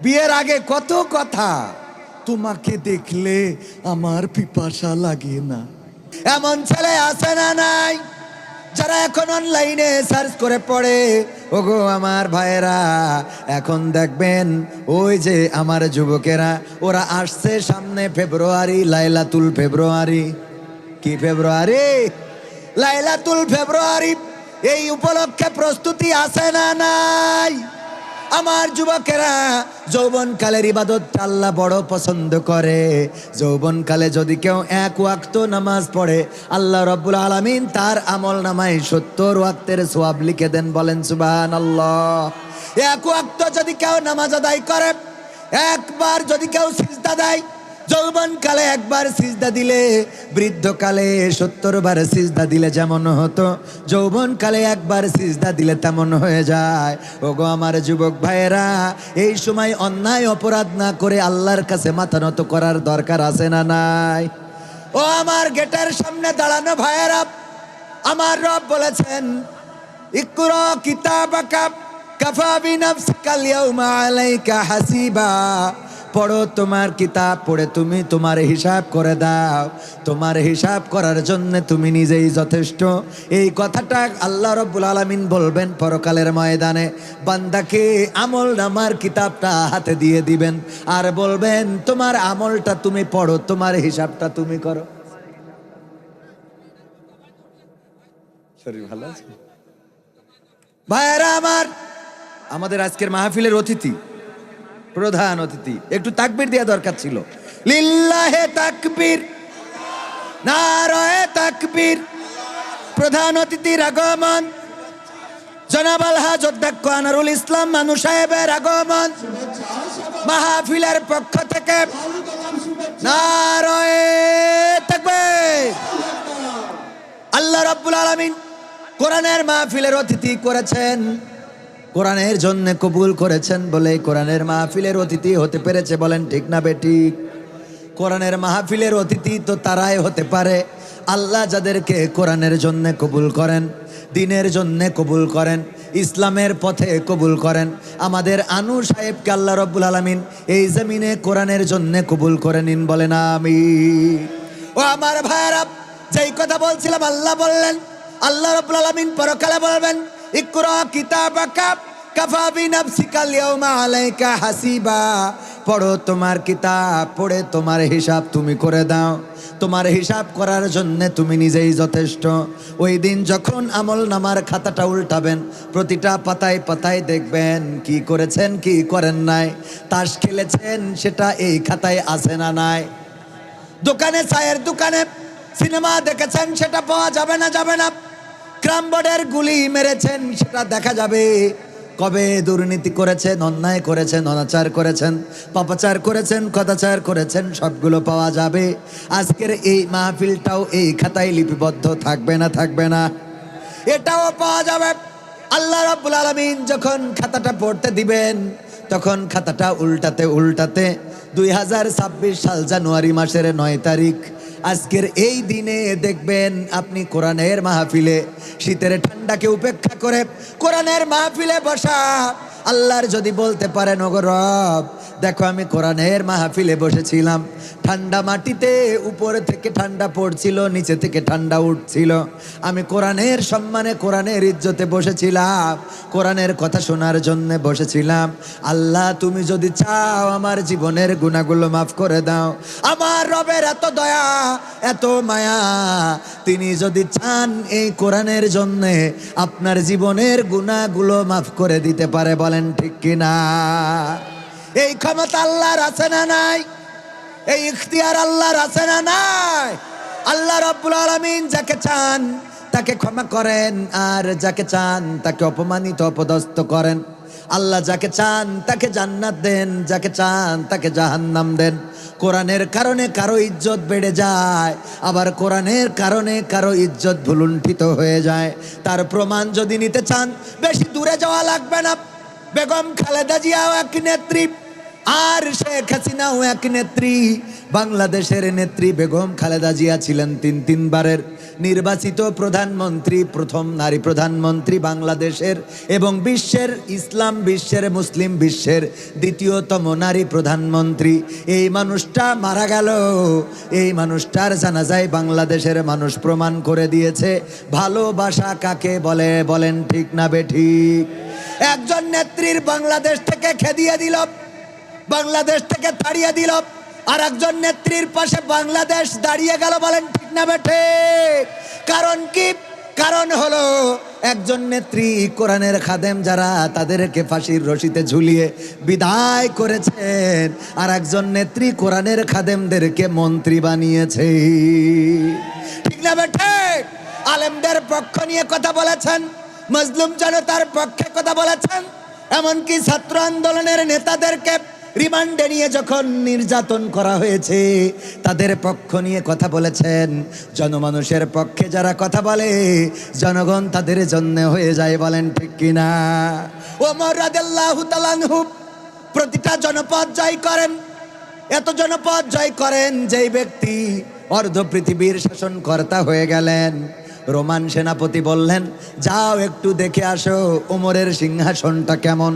বিয়ের আগে কত কথা, তোমাকে দেখলে আমার পিপাসা লাগে না, এমন ছেলে আছে না নাই যারা এখন অনলাইনে সার্চ করে পড়ে? ওগো আমার ভাইয়েরা, এখন দেখবেন ওই যে আমার যুবকেরা, ওরা আসছে সামনে ফেব্রুয়ারি, লাইলাতুল ফেব্রুয়ারি। কি ফেব্রুয়ারি? লাইলাতুল ফেব্রুয়ারি। এই উপলক্ষে প্রস্তুতি আছে না নাই? আমার যুবকেরা যৌবনকালের ইবাদত আল্লাহ বড় পছন্দ করে। যৌবনকালে যদি কেউ এক ওয়াক্ত নামাজ পড়ে, আল্লাহ রাব্বুল আলামিন তার আমল নামায় 70 ওয়াক্তের সওয়াব লিখে দেন। বলেন সুবহানাল্লাহ। এক ওয়াক্ত যদি কেউ নামাজ আদায় করে, একবার যদি কেউ সিজদা দেয়, যৌবনকালে একবার সিজদা দিলে বৃদ্ধকালে 70 বার সিজদা দিলে যেমন হতো, যৌবনকালে একবার সিজদা দিলে তেমন হয়ে যায়। ওগো আমার যুবক ভাইয়েরা, এই সময় অন্যায় অপরাধ না করে আল্লাহর কাছে মাথা নত করার দরকার আছে না নাই? ও আমার গেটের সামনে দাঁড়ানো ভাইয়েরা, আমার রব বলেছেন, ইকরা কিতাবাকা কাফা বিনাফসিকাল ইয়াউমা আলাইকা হাসিবা। পড়ো তোমার কিতাব, পড়ে তুমি তোমার হিসাব করে দাও। তোমার হিসাব করার জন্য তুমি নিজেই যথেষ্ট। এই কথাটা আল্লাহ রাব্বুল আলামিন বলবেন পরকালের ময়দানে। বান্দাকে আমল নামার কিতাবটা হাতে দিয়ে দিবেন আর বলবেন, তোমার আমলটা তুমি পড়ো, তোমার হিসাবটা তুমি করো। শরীর ভালো আছে ভাইয়েরা আমার? আমাদের আজকের মাহফিলের অতিথি, প্রধান অতিথি, একটু তাকবীর দেওয়া দরকার ছিল। লিল্লাহে তাকবীর, নারায়ে তাকবীর। প্রধান অতিথির আগমন, জনাব আলহাজ অধ্যক্ষ আনোয়ারুল ইসলাম মানু সাহেবের আগমন। মাহফিলের পক্ষ থেকে নারায়ে তাকবীর। আল্লাহ রাব্বুল আলামিন কোরআনের মাহফিলের অতিথি করেছেন, কোরআনের জন্য কবুল করেছেন বলে কোরআনের মাহফিলের অতিথি হতে পেরেছে। বলেন ঠিক না বেঠিক? কোরআনের মাহফিলের অতিথি তো তারাই হতে পারে আল্লাহ যাদেরকে কোরআনের জন্য কবুল করেন, দ্বীনের জন্য কবুল করেন, ইসলামের পথে কবুল করেন। আমাদের আনু সাহেবকে আল্লাহ রাব্বুল আলামিন এই জমিনে কোরআনের জন্য কবুল করে নিন। বলেন আমিন। ও আমার ভাইরা, যেই কথা বলছিলাম, আল্লাহ বললেন, আল্লাহ রাব্বুল আলামিন পরকালে বলবেন, ইকরা কিতাবাকা কাফা বিনাফসিকাল ইয়াউমা আলাইকা হাসিবা। পড়ো তোমার কিতাব, পড়ে তোমার হিসাব তুমি করে দাও। তোমার হিসাব করার জন্য তুমি নিজেই যথেষ্ট। ওই দিন যখন আমল নামার খাতাটা উল্টাবেন, প্রতিটা পাতায় পাতায় দেখবেন কি করেছেন কি করেন নাই। তাস খেলেছেন সেটা এই খাতায় আছে না নাই? দোকানে, চায়ের দোকানে সিনেমা দেখেছেন সেটা পাওয়া যাবে না? যাবে না। ক্রাম বোর্ডের গুলি মেরেছেন সেটা দেখা যাবে। কবে দুর্নীতি করেছেন, অন্যায় করেছেন, অনাচার করেছেন, পাপাচার করেছেন, কদাচার করেছেন, সবগুলো পাওয়া যাবে। আজকের এই মাহফিলটাও এই খাতায় লিপিবদ্ধ থাকবে না? থাকবে না? এটাও পাওয়া যাবে। আল্লাহ রাব্বুল আলামিন যখন খাতাটা পড়তে দিবেন, তখন খাতাটা উল্টাতে উল্টাতে 2026 সাল জানুয়ারি মাসের 9 তারিখ, আজকের এই দিনে দেখবেন আপনি কোরআনের মাহফিলে, শীতের ঠান্ডাকে উপেক্ষা করে কোরআনের মাহফিলে বসা। আল্লাহর যদি বলতে পারেন, ওগো রব দেখো আমি কোরআনের মাহফিলে বসেছিলাম, ঠান্ডা মাটিতে উপর থেকে ঠান্ডা পড়ছিল, নিচে থেকে ঠান্ডা উঠছিল, আমি কোরআনের সম্মানে কোরআনের ইজ্জতে বসেছিলাম, কোরআনের কথা শোনার জন্য বসেছিলাম। আল্লাহ তুমি যদি চাও আমার জীবনের গুনাহগুলো মাফ করে দাও। আমার রবের এত দয়া, এত মায়া, তিনি যদি চান এই কোরআনের জন্য আপনার জীবনের গুনাহগুলো মাফ করে দিতে পারে। বলেন ঠিক কিনা? এই ক্ষমতা আল্লাহর আছে না নাই? এই ইখতিয়ার আল্লাহর আছে না নাই? আল্লাহ রাব্বুল আলামিন যাকে চান তাকে ক্ষমা করেন, আর যাকে চান তাকে অপমানিত অপদস্থ করেন। আল্লাহ যাকে চান তাকে জান্নাত দেন, যাকে চান তাকে জাহান্নাম দেন। কোরআনের কারণে কারো ইজ্জত বেড়ে যায়, আবার কোরআনের কারণে কারো ইজ্জত ভুলুণ্ঠিত হয়ে যায়। তার প্রমাণ যদি নিতে চান বেশি দূরে যাওয়া লাগবে না। বেগম খালেদা জিয়াও এক নেত্রী, আর শেখ হাসিনাও এক নেত্রী, বাংলাদেশের নেত্রী বেগম খালেদা জিয়া ছিলেন তিনবারের নির্বাচিত প্রধানমন্ত্রী, প্রথম নারী প্রধানমন্ত্রী বাংলাদেশের এবং বিশ্বের, ইসলাম বিশ্বের, মুসলিম বিশ্বের দ্বিতীয়তম নারী প্রধানমন্ত্রী। এই মানুষটা মারা গেল, এই মানুষটার জানাজায় বাংলাদেশের মানুষ প্রমাণ করে দিয়েছে ভালোবাসা কাকে বলে। বলেন ঠিক না বেঠিক? একজন নেত্রীর বাংলাদেশ থেকে খেদিয়ে দিল, বাংলাদেশ থেকে তাড়িয়ে দিল, আর একজন নেত্রীর পাশে বাংলাদেশ দাঁড়িয়ে গেল। বলেন ঠিক না বেঠিক? কারণ কি? কারণ হলো একজন নেত্রী কোরআনের খাদেম যারা, তাদেরকে ফাঁসির রশিতে ঝুলিয়ে বিদায় করেছেন, আর একজন নেত্রী কোরআনের খাদেমদেরকে মন্ত্রী বানিয়েছে। ঠিক না বেঠিক? আলেমদের পক্ষ নিয়ে কথা বলেছেন, মজলুম জনতার পক্ষে কথা বলেছেন, এমনকি ছাত্র আন্দোলনের নেতাদেরকে রিমান্ডে নিয়ে যখন নির্যাতন করা হয়েছে তাদের পক্ষ নিয়ে কথা বলেছেন। জনমানুষের পক্ষে যারা কথা বলে জনগণ তাদের জন্য হয়ে যায়। বলেন ঠিক কিনা? ওমর রাদিয়াল্লাহু তাআলা আনহু প্রতিটা জনপদ জয় করেন, এত জনপদ জয় করেন যেই ব্যক্তি অর্ধ পৃথিবীর শাসনকর্তা হয়ে গেলেন। রোমান সেনাপতি বললেন, যাও একটু দেখে আসো ওমরের সিংহাসনটা কেমন,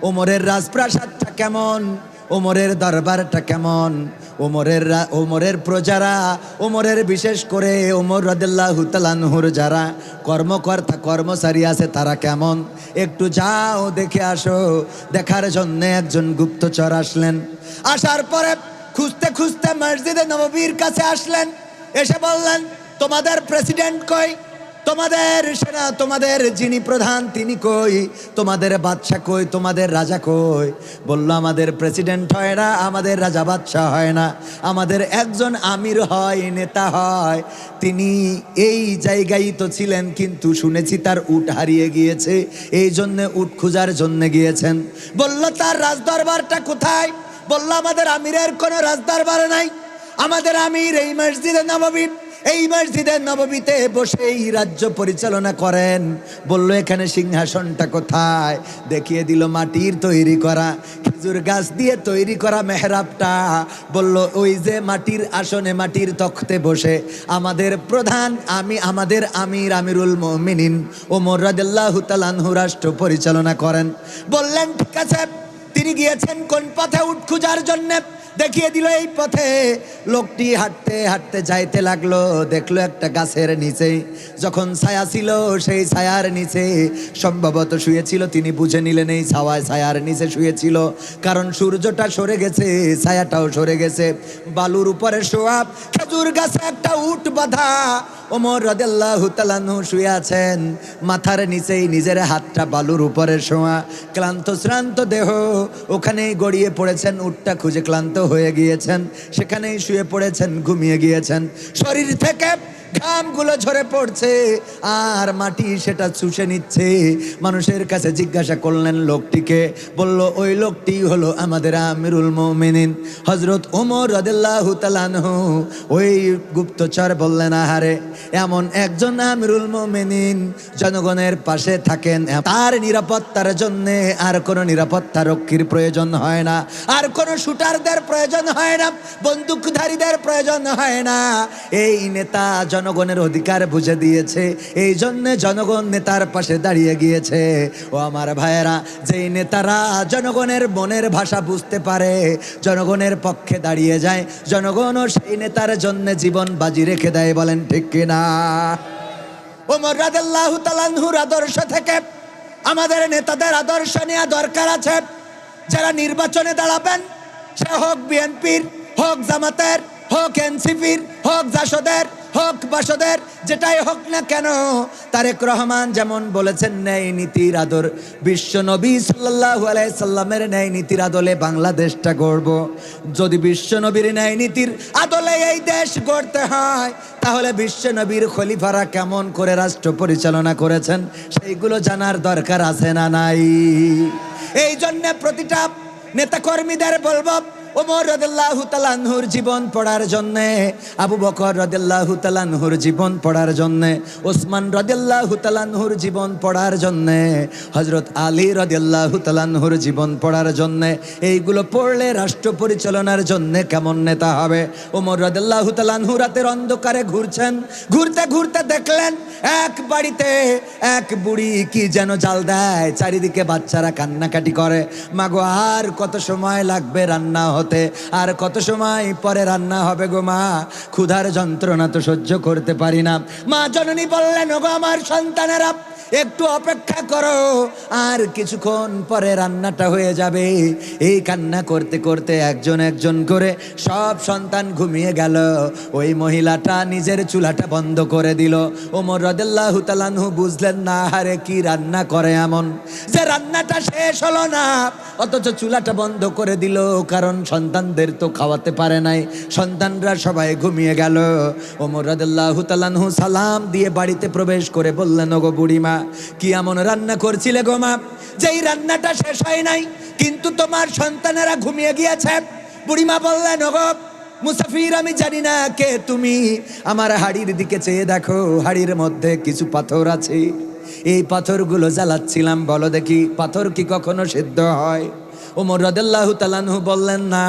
ওমরের রাজপ্রাসাদটা কেমন, ওমরের দরবারটা কেমন, ওমরের প্রজারা, ওমরের বিশেষ করে ওমর রাদিয়াল্লাহু তাআলা আনহুর যারা কর্মকর্তা কর্মচারী আছে তারা কেমন, একটু যাও দেখে আসো। দেখার জন্য একজন গুপ্তচর আসলেন। আসার পরে খুঁজতে খুঁজতে মসজিদে নববীর কাছে আসলেন। এসে বললেন, তোমাদের প্রেসিডেন্ট কই, তোমাদের সেনা, তোমাদের যিনি প্রধান তিনি কই, তোমাদের বাদশা কই, তোমাদের রাজা কই? বলল, আমাদের প্রেসিডেন্ট হয় না, আমাদের রাজা বাদশা হয় না, আমাদের একজন আমির হয়, নেতা হয়। তিনি এই জায়গায় তো ছিলেন, কিন্তু শুনেছি তার উট হারিয়ে গিয়েছে, এই জন্য উট খোঁজার জন্য গিয়েছেন। বলল, তার রাজদরবারটা কোথায়? বলল, আমাদের আমিরের কোনো রাজদরবার নাই, আমাদের আমির এই মসজিদে নববী, এই মসজিদে নববীতে বসেই রাজ্য পরিচালনা করেন। বলল, এখানে সিংহাসনটা কোথায়? দেখিয়ে দিল মাটির তৈরি করা, খেজুর গাছ দিয়ে তৈরি করা মেহরাবটা। বলল, ওই যে মাটির আসনে, মাটির তখতে বসে আমাদের প্রধান, আমাদের আমিরুল মুমিনিন ওমর রাদিয়াল্লাহু তাআলা আনহু রাষ্ট্র পরিচালনা করেন। বললেন, ঠিক আছে। তিনি গিয়েছেন কোন পথে? উট খোঁজার জন্য। দেখিয়ে দিল এই পথে। লোকটি হাঁটতে হাঁটতে যাইতে লাগলো, দেখলো একটা গাছের নিচে যখন ছায়া ছিল, সেই ছায়ার নিচে সম্ভবত শুয়েছিল। তিনি বুঝে নিলেন এই ছায়ার নিচে শুয়েছিল, কারণ সূর্যটা সরে গেছে, ছায়াটাও সরে গেছে। বালুর উপরে শোয়া, খেজুর গাছে একটা উট বাঁধা। ওমর রাদিয়াল্লাহু তাআলা আনহু শুয়ে আছেন, মাথার নিচেই নিজের হাতটা বালুর উপরে শোয়া, ক্লান্ত শ্রান্ত দেহ ওখানেই গড়িয়ে পড়েছেন। উটটা খুঁজে ক্লান্ত হয়ে গিয়েছেন, সেখানেই শুয়ে পড়েছেন, ঘুমিয়ে গিয়েছেন। শরীর থেকে ঘামগুলো ঝরে পড়ছে আর মাটি সেটা চুষে নিচ্ছে। মানুষের কাছে জিজ্ঞাসা করলেন লোকটিকে, বলল, ওই লোকটি হলো আমাদের আমিরুল মুমিনিন হযরত ওমর রাদিয়াল্লাহু তাআলা আনহু। ওই গুপ্তচর বললেন, আহারে, এমন একজন আমিরুল মুমিনিন জনগণের পাশে থাকেন, তার নিরাপত্তার জন্য আর কোনো নিরাপত্তা রক্ষীর প্রয়োজন হয় না, আর কোনো শুটারদের প্রয়োজন হয় না, বন্দুকধারীদের প্রয়োজন হয় না। এই নেতা জনগণের অধিকার বুঝে দিয়েছে, এই জন্য জনগণ নেতার পাশে দাঁড়িয়ে গিয়েছে। ও আমার ভাইয়েরা, যেই নেতারা জনগণের মনের ভাষা বুঝতে পারে, জনগণের পক্ষে দাঁড়িয়ে যায়, জনগণও সেই নেতার জন্য জীবন বাজি রেখে দেয়। বলেন ঠিক কিনা? ওমর রাদিয়াল্লাহু তাআলা আনহুর আদর্শ থেকে আমাদের নেতাদের আদর্শ নেওয়া দরকার আছে। যারা নির্বাচনে দাঁড়াবেন, সে হোক বিএনপির, হোক জামাতের, হোক এনসিপির, হোক জাসদের, হোক বাসদের, যেটাই হোক না কেন, তারেক রহমান যেমন বলেছেন, ন্যায় নীতির আদর, বিশ্ব নবী সাল্লাল্লাহু আলাইহি সাল্লামের ন্যায় নীতির আদলে বাংলাদেশটা গড়ব। যদি বিশ্ব নবীর ন্যায় নীতির আদলে এই দেশ গড়তে হয়, তাহলে বিশ্ব নবীর খলিফারা কেমন করে রাষ্ট্র পরিচালনা করেছেন সেইগুলো জানার দরকার আছে না নাই? এই জন্য প্রতিটা নেতাকর্মীদের বলবো, ওমর রাদিয়াল্লাহু তাআলা আনহুর জীবন পড়ার জন্য, আবু বকর রাদিয়াল্লাহু তাআলা আনহুর জীবন পড়ার জন্য, ওসমান রাদিয়াল্লাহু তাআলা আনহুর জীবন পড়ার জন্য, হযরত আলী রাদিয়াল্লাহু তাআলা আনহুর জীবন পড়ার জন্য। এইগুলো পড়লে রাষ্ট্র পরিচালনার জন্য কেমন নেতা হবে। ওমর রাদিয়াল্লাহু তাআলা আনহু রাতের অন্ধকারে ঘুরছেন, ঘুরতে ঘুরতে দেখলেন এক বাড়িতে এক বুড়ি কি যেন জাল দেয়, চারিদিকে বাচ্চারা কান্নাকাটি করে, মাগো আর কত সময় লাগবে রান্না হতে, আর কত সময় পরে রান্না হবে গো মা, ক্ষুধার যন্ত্রণা তো সহ্য করতে পারি না। মা জননী বললেন, ওগো আমার সন্তানেরা, একটু অপেক্ষা করো, আর কিছুক্ষণ পরে রান্নাটা হয়ে যাবে। এই কান্না করতে করতে একজন একজন করে সব সন্তান ঘুমিয়ে গেল। ওই মহিলাটা নিজের চুলাটা বন্ধ করে দিল। ওমর রাদিয়াল্লাহু তাআলা আনহু বুঝলেন না, আরে কি রান্না করে এমন যে রান্নাটা শেষ হলো না, অথচ চুলাটা বন্ধ করে দিল, কারণ সন্তানদের তো খাওয়াতে পারে নাই, সন্তানরা সবাই ঘুমিয়ে গেল। ওমর রাদিয়াল্লাহু তাআলা আনহু সালাম দিয়ে বাড়িতে প্রবেশ করে বললেন, ওগো বুড়িমা, কি এমন রান্না করছিলে গো মা, যেই রান্নাটা শেষ হয় নাই কিন্তু তোমার সন্তানেরা ঘুমিয়ে গিয়েছে? বুড়িমা বললেন, ওগো মুসাফির, আমি জানি না কে তুমি, আমার হাড়ির দিকে চেয়ে দেখো, হাড়ির মধ্যে কিছু পাথর আছে, এই পাথরগুলো জ্বালাচ্ছিলাম, বলো দেখি পাথর কি কখনো সিদ্ধ হয়? ওমর রাদিয়াল্লাহু তাআলা আনহু বললেন, না,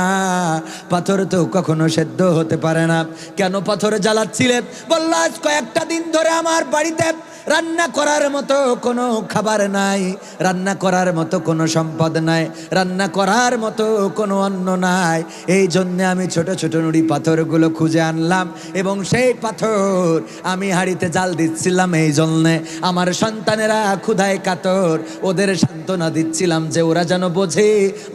পাথর তো কখনো সেদ্ধ হতে পারে না। কেন পাথর জ্বালাচ্ছিলেন? বলল, আজ কয়েকটা দিন ধরে আমার বাড়িতে রান্না করার মতো কোনো খাবার নাই, রান্না করার মতো কোনো সম্পদ নাই, রান্না করার মতো কোনো অন্ন নাই, এই জন্যে আমি ছোট ছোট নুড়ি পাথরগুলো খুঁজে আনলাম এবং সেই পাথর আমি হাঁড়িতে জাল দিচ্ছিলাম, এই জন্যে আমার সন্তানেরা ক্ষুধায় কাতর, ওদের সান্ত্বনা দিচ্ছিলাম যে ওরা যেন বোঝে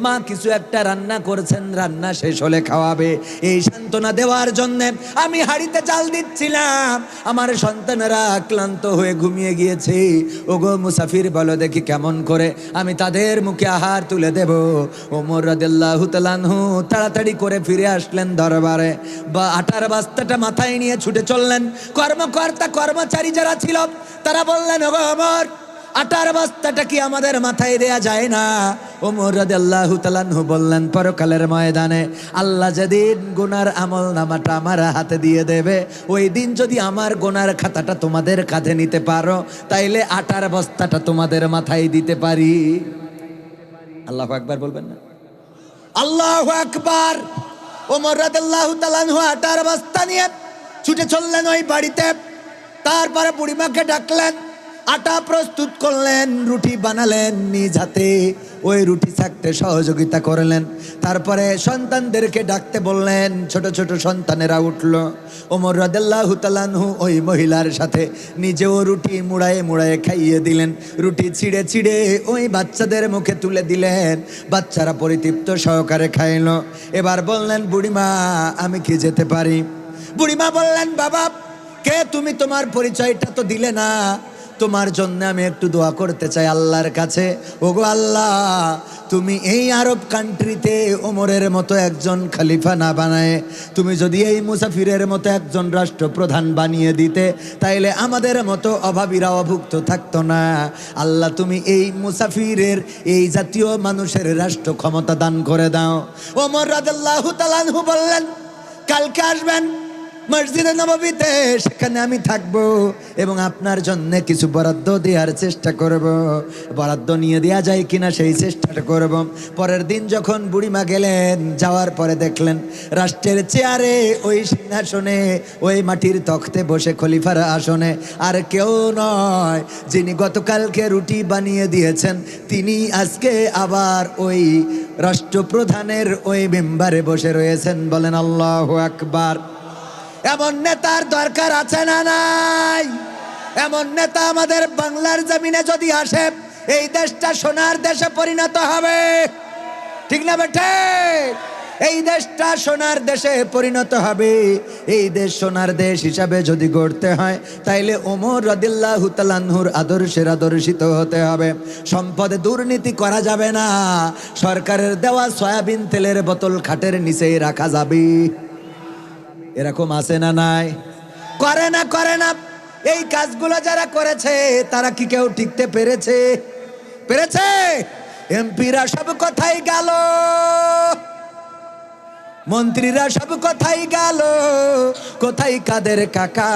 মা কিছু একটা রান্না করছেন, রান্না শেষ হলে খাওয়াবে, এই সান্ত্বনা দেওয়ার জন্যে আমি হাঁড়িতে জাল দিচ্ছিলাম। আমার সন্তানেরা ক্লান্ত হয়ে ঘুমিয়ে গিয়েছে। ওগো মুসাফির, বলো দেখি কেমন করে আমি তাদের মুখে আহার তুলে দেব? ওমর রাদিয়াল্লাহু তাআলা আনহু তাড়াতাড়ি করে ফিরে আসলেন দরবারে, বা আটার বস্তাটা মাথায় নিয়ে ছুটে চললেন। কর্মকর্তা কর্মচারী যারা ছিল তারা বললেন, ওগো ওমর, আটার বস্তাটা কি আমাদের মাথায় দেয়া যায় না? ওমর রাদিয়াল্লাহু তাআলা আনহু বললেন, পরকালের ময়দানে আল্লাহ যেদিন গুনার আমল নামাটা আমার হাতে দিয়ে দেবে, ওই দিন যদি আমার গুনার খাতাটা তোমাদের কাঁধে নিতে পারো, তাইলে আটার বস্তাটা তোমাদের মাথায় দিতে পারি। আল্লাহু আকবার বলবেন না? আল্লাহু আকবার। ওমর রাদিয়াল্লাহু তাআলা আনহু আটার বস্তা নিয়ে ছুটে চললেন ওই বাড়িতে। তারপরে বুড়িমাকে ডাকলেন, আটা প্রস্তুত করলেন, রুটি বানালেন নিজ হাতে, ওই রুটি ছাকতে সহযোগিতা করলেন। তারপরে সন্তানদেরকে ডাকতে বললেন, ছোট ছোট সন্তানেরা উঠল। ওমর রাদিয়াল্লাহু তাআলা আনহু ওই মহিলার সাথে নিজেও রুটি মুড়ায়ে মুড়ায়ে খাইয়ে দিলেন, রুটি ছিঁড়ে ছিঁড়ে ওই বাচ্চাদের মুখে তুলে দিলেন, বাচ্চারা পরিতৃপ্ত সহকারে খাইল। এবার বললেন, বুড়িমা, আমি কি যেতে পারি? বুড়িমা বললেন, বাবা, কে তুমি? তোমার পরিচয়টা তো দিলে না। তোমার জন্য আমি একটু দোয়া করতে চাই আল্লাহর কাছে। ওগো আল্লাহ, তুমি এই আরব কান্ট্রিতে ওমরের মতো একজন খলিফা না বানায় তুমি যদি এই মুসাফিরের মতো একজন রাষ্ট্রপ্রধান বানিয়ে দিতে, তাইলে আমাদের মতো অভাবীরা অভুক্ত থাকতো না। আল্লাহ, তুমি এই মুসাফিরের, এই জাতীয় মানুষের রাষ্ট্র ক্ষমতা দান করে দাও। ওমর রাদিয়াল্লাহু তাআলা আনহু বললেন, কালকে আসবেন মসজিদে নববীতে, সেখানে আমি থাকবো এবং আপনার জন্য কিছু বরাদ্দ দেওয়ার চেষ্টা করব, বরাদ্দ নিয়ে দেওয়া যায় কিনা সেই চেষ্টাটা করব। পরের দিন যখন বুড়িমা গেলেন, যাওয়ার পরে দেখলেন রাষ্ট্রের চেয়ারে, ওই সিংহাসনে, ওই মাটির তখতে বসে খলিফার আসনে আর কেউ নয়, যিনি গতকালকে রুটি বানিয়ে দিয়েছেন, তিনি আজকে আবার ওই রাষ্ট্রপ্রধানের ওই মেম্বারে বসে রয়েছেন। বলেন আল্লাহু আকবার। এমন নেতার দরকার আছে না নাই? এমন নেতা আমাদের বাংলার জমিনে যদি আসে, এই দেশটা সোনার দেশে পরিণত হবে। ঠিক না বেঠে? এই দেশটা সোনার দেশে পরিণত হবে। এই দেশ সোনার দেশ হিসাবে যদি গড়তে হয়, তাইলে ওমর রাদিয়াল্লাহু তাআলা আনহুর আদর্শের আদর্শিত হতে হবে। সম্পদে দুর্নীতি করা যাবে না। সরকারের দেওয়া সয়াবিন তেলের বোতল খাটের নিচেই রাখা যাবে। এরকম আছে না নাই? করে না, করে না। এই কাজগুলো যারা করেছে তারা কি কেউ টিকতে পেরেছে? পেরেছে? এমপিরা সব কথাই গেল, মন্ত্রীরা সব কোথায় গেল, কোথায় কাদের কাকা,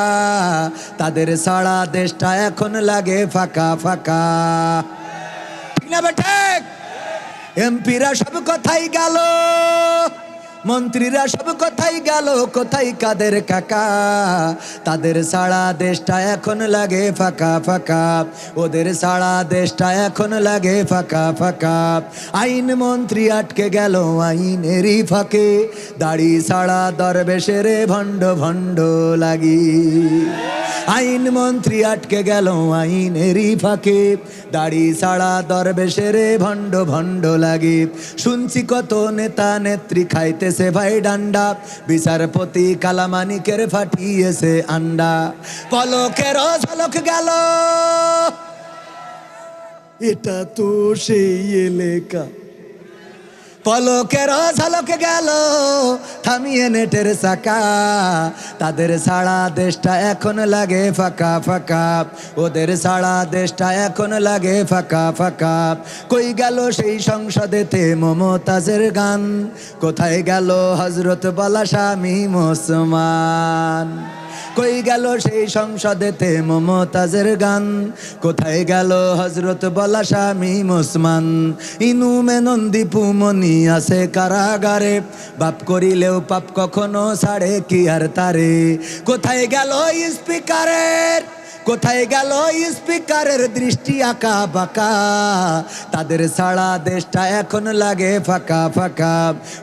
তাদের সারা দেশটা এখন লাগে ফাঁকা ফাঁকা, ঠিক না বেঠে? এমপিরা সব কোথায় গেল, মন্ত্রীরা সব কোথায় গেল, কোথায় কাদের কাকা, তাদের সারা দেশটা এখন লাগে ফাঁকা ফাঁকা, ওদের সারা দেশটা এখন লাগে ফাঁকা ফাঁকা। আইন মন্ত্রী আটকে গেল আইনেরই ফাঁকে, দাড়ি সারা দরবেশের ভণ্ড ভণ্ড লাগি। আইন মন্ত্রী আটকে গেল আইনেরই ফাঁকে, দাড়ি সারা দরবেশের ভণ্ড ভণ্ড লাগে। শুনছি কত নেতা নেত্রী খাইতেছে ভাই ডান্ডা, বিচারপতি কালামানিকের ফাটিয়েছে আন্ডা। পলকের ঝলক গেল, এটা তো সেই এলাকা। পলকের ঝলক গেল, থামিয়ে নেটের চাকা, তাদের সারা দেশটা এখন লাগে ফাঁকা ফাঁকা, ওদের সারা দেশটা এখন লাগে ফাঁকা ফাঁকা। কই গেল সেই সংসদেতে মমতাজের গান, কোথায় গেল হজরত বলা স্বামী মুসলমান। কই গেল সেই সংসদেতে মমতাজের গান, কোথায় গেল হজরত বলা স্বামী মুসলমান। ইনু মেনন দীপু মনি আছে কারাগারে, বাপ করিলেও পাপ কখনো ছাড়ে কি আর তারে। কোথায় গেল স্পিকারের, কোথায় গেল স্পিকারের দৃষ্টি আঁকা বাঁকা, তাদের সারা দেশটা এখন লাগে ফাঁকা ফাঁকা,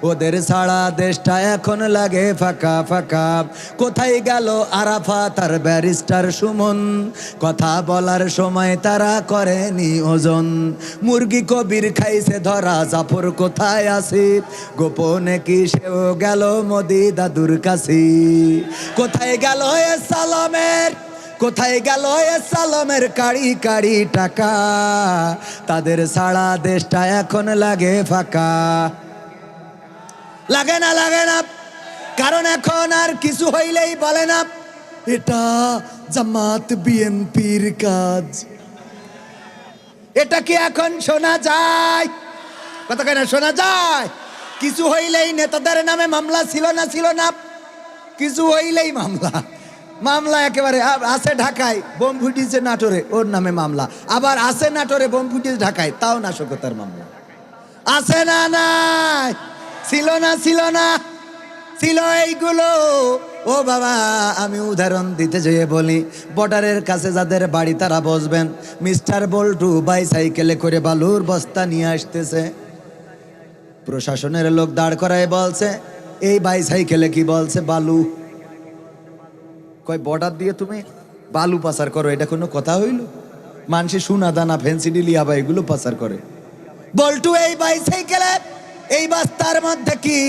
ওদের সারা দেশটা এখন লাগে ফাঁকা ফাঁকা। কোথায় গেল আরাফাত আর ব্যারিস্টার সুমন, কথা বলার সময় তারা করেনি ওজন। মুরগি কবির খাইছে ধরা, জাফর কোথায় আছে, গোপনে কি সেও গেল মোদি দাদুর কাছে। কোথায় গেল এ সালামের, কোথায় গেল এ সালামের কাড়ি কাড়ি টাকা, তাদের সারা দেশটা এখন লাগে ফাঁকা। লাগে না, লাগে না, কারণ এখন আর কিছু হইলেই বলে না এটা জামাত বিএনপির কাজ। এটা কি এখন শোনা যায়? কথা কেন শোনা যায়? কিছু হইলেই নেতাদের নামে মামলা ছিল না, ছিল না, কিছু হইলেই মামলা। মামলা একেবারে আছে ঢাকায়, বোম ফুটিয়েছে নাটোরে, ওর নামে মামলা। আবার আছে নাটোরে, বোম ফুটিয়েছে ঢাকায়, তাও নাশকতার মামলা। আছে না? নাই, ছিল না, ছিল না, ছিল এইগুলো। ও বাবা, আমি উদাহরণ দিতে যেয়ে বলি, বর্ডারের কাছে যাদের বাড়ি তারা বসবেন। মিস্টার বল্টু বাইসাইকেলে করে বালুর বস্তা নিয়ে আসতেছে, প্রশাসনের লোক দাঁড় করায় বলছে এই বাইসাইকেলে কি বলছে বালু। কয় বর্ডার দিয়ে তুমি বালু পাচার করো, এটা কোনো কথা হইল? মানুষে সোনা দানা ফেন্সি ডিলি আবার এগুলো পাচার করে। বল্টু এই বাইসাইকেলে এই বস্তার মধ্যে কি?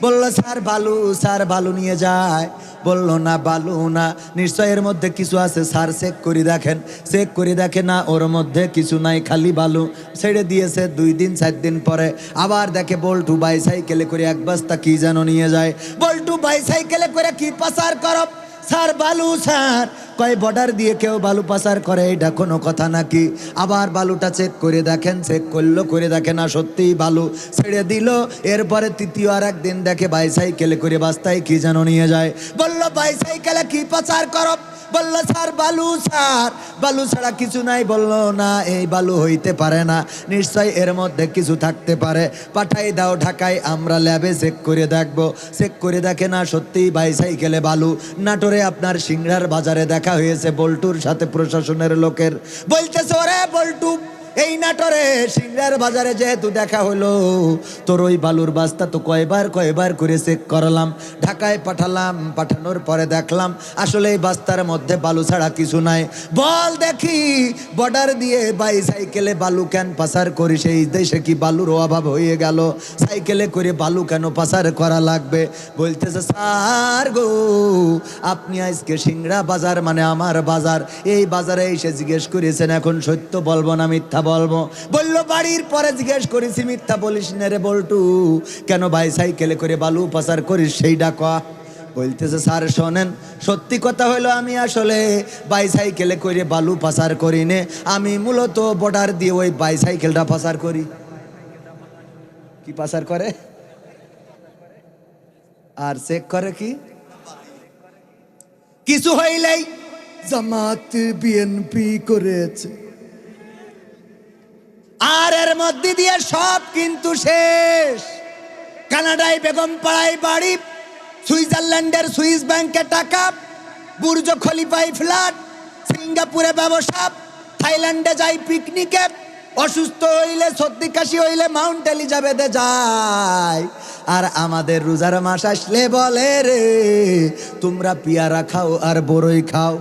বললো স্যার বালু, স্যার বালু নিয়ে যায়। বললো না, বালু না, নিশ্চয় এর মধ্যে কিছু আছে স্যার, চেক করে দেখেন। চেক করে দেখে না, ওর মধ্যে কিছু নাই, খালি বালু। ছেড়ে দিয়েছে। 2 দিন 4 দিন পরে আবার দেখে বল্টু বাইসাইকেলে করে এক বস্তা কি যেন নিয়ে যায়। বল্টু বাইসাইকেলে করে কি পাচার করো? স্যার বালু স্যার। কয় বর্ডার দিয়ে কেউ বালু পাচার করে, এটা কোনো কথা নাকি? আবার বালুটা চেক করে দেখেন, চেক করলো, করে দেখে না সত্যিই বালু, ছেড়ে দিল। এরপরে তৃতীয় আর একদিন দেখে বাইসাইকেলে করে বাস্তায় কি যেন নিয়ে যায়। বললো বাইসাইকেলে কি পাচার করো? বললো স্যার বালু স্যার। বালু ছাড়া কিছু নাই। বললো না, এই বালু হইতে পারে না, নিশ্চয় এর মধ্যে কিছু থাকতে পারে, পাঠাই দাও ঢাকায়, আমরা ল্যাবে চেক করে দেখবো। চেক করে দেখে না সত্যিই বাইসাইকেলে বালু। নাটোরে আপনার সিংড়ার বাজারে দেখা হয়েছে বল্টুর সাথে প্রশাসনের লোকের। বলতেছে ওরে বল্টু, এই নাটোরে সিংড়ার বাজারে যেহেতু দেখা হলো, তোর ওই বালুর বস্তা তো কয়বার করে চেক করলাম, ঢাকায় পাঠালাম, পাঠানোর পরে দেখলাম আসলে এই বস্তার মধ্যে বালু ছাড়া কিছু নাই। বল দেখি বর্ডার দিয়ে বাইসাইকেলে বালু কেন পাচার করি? সেই দেশে কি বালুর অভাব হয়ে গেল? সাইকেলে করে বালু কেন পাচার করা লাগবে? বলতেছে স্যার গো, আপনি আজকে সিংড়া বাজার মানে আমার বাজার, এই বাজারে এসে জিজ্ঞেস করেছেন, এখন সত্য বলবো না মিথ্যা বলবো? বললো বাড়ির পরে জিজ্ঞেস করেছি, মিথ্যা বলিস না রে বল্টু, কেন বাইসাইকেলে করে বালু পাচার করিস সেইটা ক। বলতেছে স্যার শোনেন, সত্যি কথা হলো আমি আসলে বাইসাইকেলে করে বালু পাচার করি নে, আমি মূলত বর্ডার দিয়ে ওই বাইসাইকেলটা পাচার করি। কি পাচার করে? আর চেক করে কি কিছু হইলেই জামাত বিএনপি করেছে, আর এর মধ্যে দিয়ে সব কিন্তু শেষ। কানাডায় বেগম পাড়ায় বাড়ি, সুইজারল্যান্ডের সুইস ব্যাংকে টাকা, বুর্জ খলিফায় ফ্ল্যাট, সিঙ্গাপুরে ব্যবসা, থাইল্যান্ডে যাই পিকনিকে, অসুস্থ হইলে সর্দি কাশি হইলে মাউন্ট এলিজাবেথে যায়। আর আমাদের রোজার মাস আসলে বলে রে তোমরা পেয়ারা খাও আর বড়ই খাও,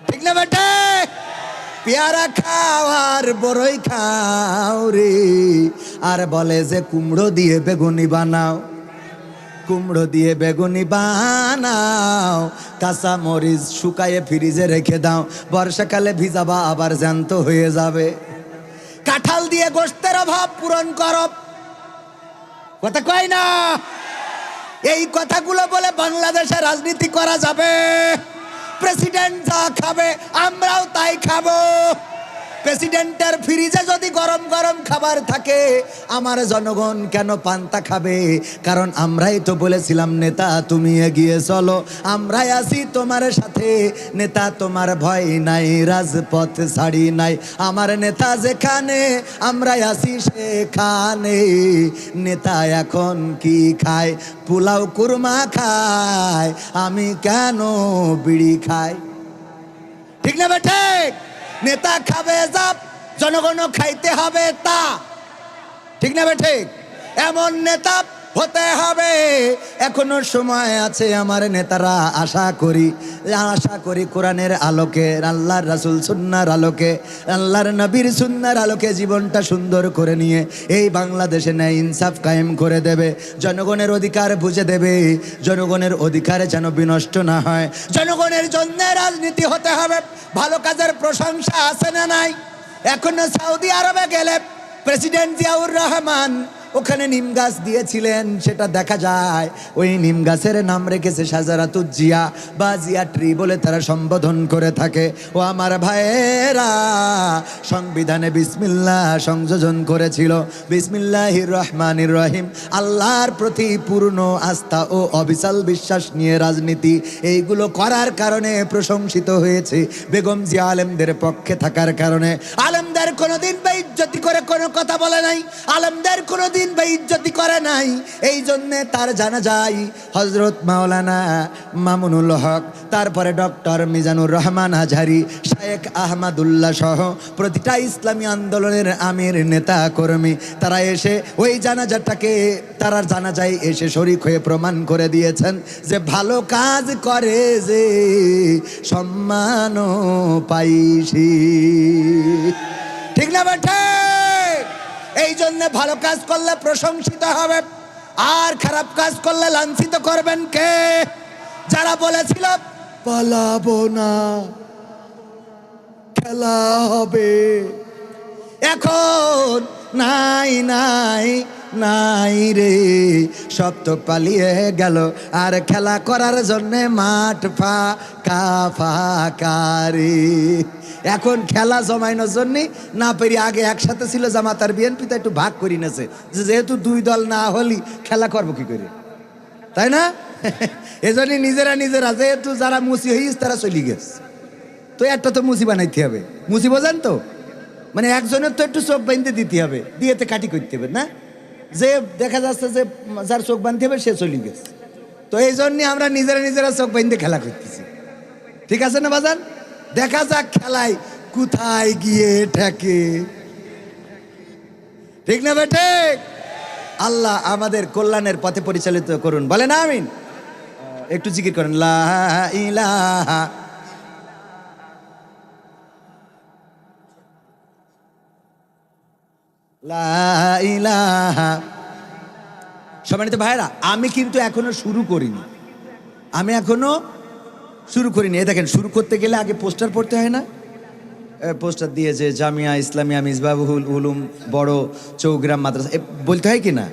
ঠিক না বেটে? পেয়ারা খাও আর বড়ই খাও রে, আর বলে যে কুমড়ো দিয়ে বেগুনি বানাও, কুমড়ো দিয়ে বেগুনি বানাও, কাঁচা মরিচ শুকায়ে ফ্রিজে রেখে দাও, বর্ষাকালে ভিজাবা আবার জ্যান্ত হয়ে যাবে। কাঁঠাল দিয়ে গোশতের অভাব পূরণ করো, কথা কয় না? এই কথাগুলো বলে বাংলাদেশে রাজনীতি করা যাবে? প্রেসিডেন্ট যা খাবে আমরাও তাই খাবো। প্রেসিডেন্টের ফ্রিজে যদি গরম গরম খাবার থাকে, আমার জনগণ কেন পান্তা খাবে? কারণ আমরাই তো বলেছিলাম নেতা তুমি এগিয়ে চলো, আমরাই আছি তোমার সাথে, নেতা তোমার ভয় নাই, রাজপথ ছাড়ি নাই, আমার নেতা যেখানে আমরাই আছি সেখানে। নেতা এখন কি খায়? পোলাও কুরমা খায়, আমি কেন বিড়ি খাই? ঠিক না বেঠে? নেতা খাবে যা, জনগণও খাইতে হবে তা, ঠিক না বেঠে? এমন নেতা হতে হবে। এখনো সময় আছে আমার নেতারা, আশা করি কোরআনের আলোকে, আল্লাহর রাসূল সুন্নাহর আলোকে, আল্লাহর নবীর সুন্নাহর আলোকে জীবনটা সুন্দর করে নিয়ে এই বাংলাদেশে ন্যায় ইনসাফ কায়েম করে দেবে, জনগণের অধিকার বুঝে দেবে, জনগণের অধিকার যেন বিনষ্ট না হয়। জনগণের জন্য রাজনীতি হতে হবে। ভালো কাজের প্রশংসা আছে না নাই? এখন সৌদি আরবে গেলে প্রেসিডেন্ট জিয়াউর রহমান ওখানে নিম গাছ দিয়েছিলেন, সেটা দেখা যায়। ওই নিম গাছের নাম রেখেছে শাজারাতুজ জিয়া বা জিয়া ট্রি বলে তারা সম্বোধন করে থাকে। ও আমার ভাইয়েরা, সংবিধানে বিসমিল্লাহ সংযোজন করেছিল, বিসমিল্লাহির রহমানির রহিম, আল্লাহর প্রতি পূর্ণ আস্থা ও অবিচল বিশ্বাস নিয়ে রাজনীতি, এইগুলো করার কারণে প্রশংসিত হয়েছে বেগম জিয়া আলেমদের পক্ষে থাকার কারণে। আলেমদের কোনোদিন বেইজ্জতি করে কোনো কথা বলে নাই, আলেমদের কোনোদিন বেইজ্জতি করে নাই। এই জন্যে তার জানা যায় হযরত মাওলানা মামুনুল হক, তারপরে ডক্টর মিজানুর রহমান আজহারি, শায়েখ আহমদুল্লাহ সহ প্রতিটা ইসলামী আন্দোলনের আমির নেতা কর্মী তারা এসে ওই জানাজাটাকে, তারা জানাজায় এসে শরীক হয়ে প্রমাণ করে দিয়েছেন যে ভালো কাজ করে যে সম্মানও পাইছি, ঠিক না বেঠে? এই জন্য ভালো কাজ করলে প্রশংসিত হবে, আর খারাপ কাজ করলে লাঞ্ছিত করবেন কে? যারা বলেছিল পালাবো না, খেলা হবে, এখন নাই নাই নাই রে, সব তো পালিয়ে গেল, আর খেলা করার জন্যে মাঠ ফাঁকা ফাঁকা রে। এখন খেলা জমাইনোর জন্যে না পেরি, আগে একসাথে ছিল জামাত আর বিএনপি, তো একটু ভাগ করি নেছে, যেহেতু দুই দল না হলি খেলা করবো কি করে, তাই না? এজন্যই নিজেরা যেহেতু যারা মুসি হইস তারা চলে গেছে, তো একটা তো মুসি বানাইতে হবে। মুসি বোঝেন তো? মানে একজনের তো একটু চোখ বাঁধতে দিতে হবে, দিয়েতে কাটি করতে হবে না, যে দেখা যাচ্ছে যে যার চোখ বাঁধতে হবে সে চলে গেছে। তো এই জন্যে আমরা নিজেরা চোখ বাঁধতে খেলা করতেছি, ঠিক আছে না বাজান? দেখা যাক খেলায় কোথায় গিয়ে ঠেকে, ঠিক না বেটে? আল্লাহ আমাদের কল্যাণের পথে পরিচালিত করুন, বলেন আমিন। একটু জিকির করেন, লা ইলাহা লা ইলাহা। সম্মানিত ভাইরা, আমি কিন্তু এখনো শুরু করিনি, এই দেখেন, শুরু করতে গেলে আগে পোস্টার পড়তে হয় না? পোস্টার দিয়েছে জামিয়া ইসলামিয়া মিসবাহুল উলুম বড় চৌগ্রাম মাদ্রাসা, বলতে হয় কি না?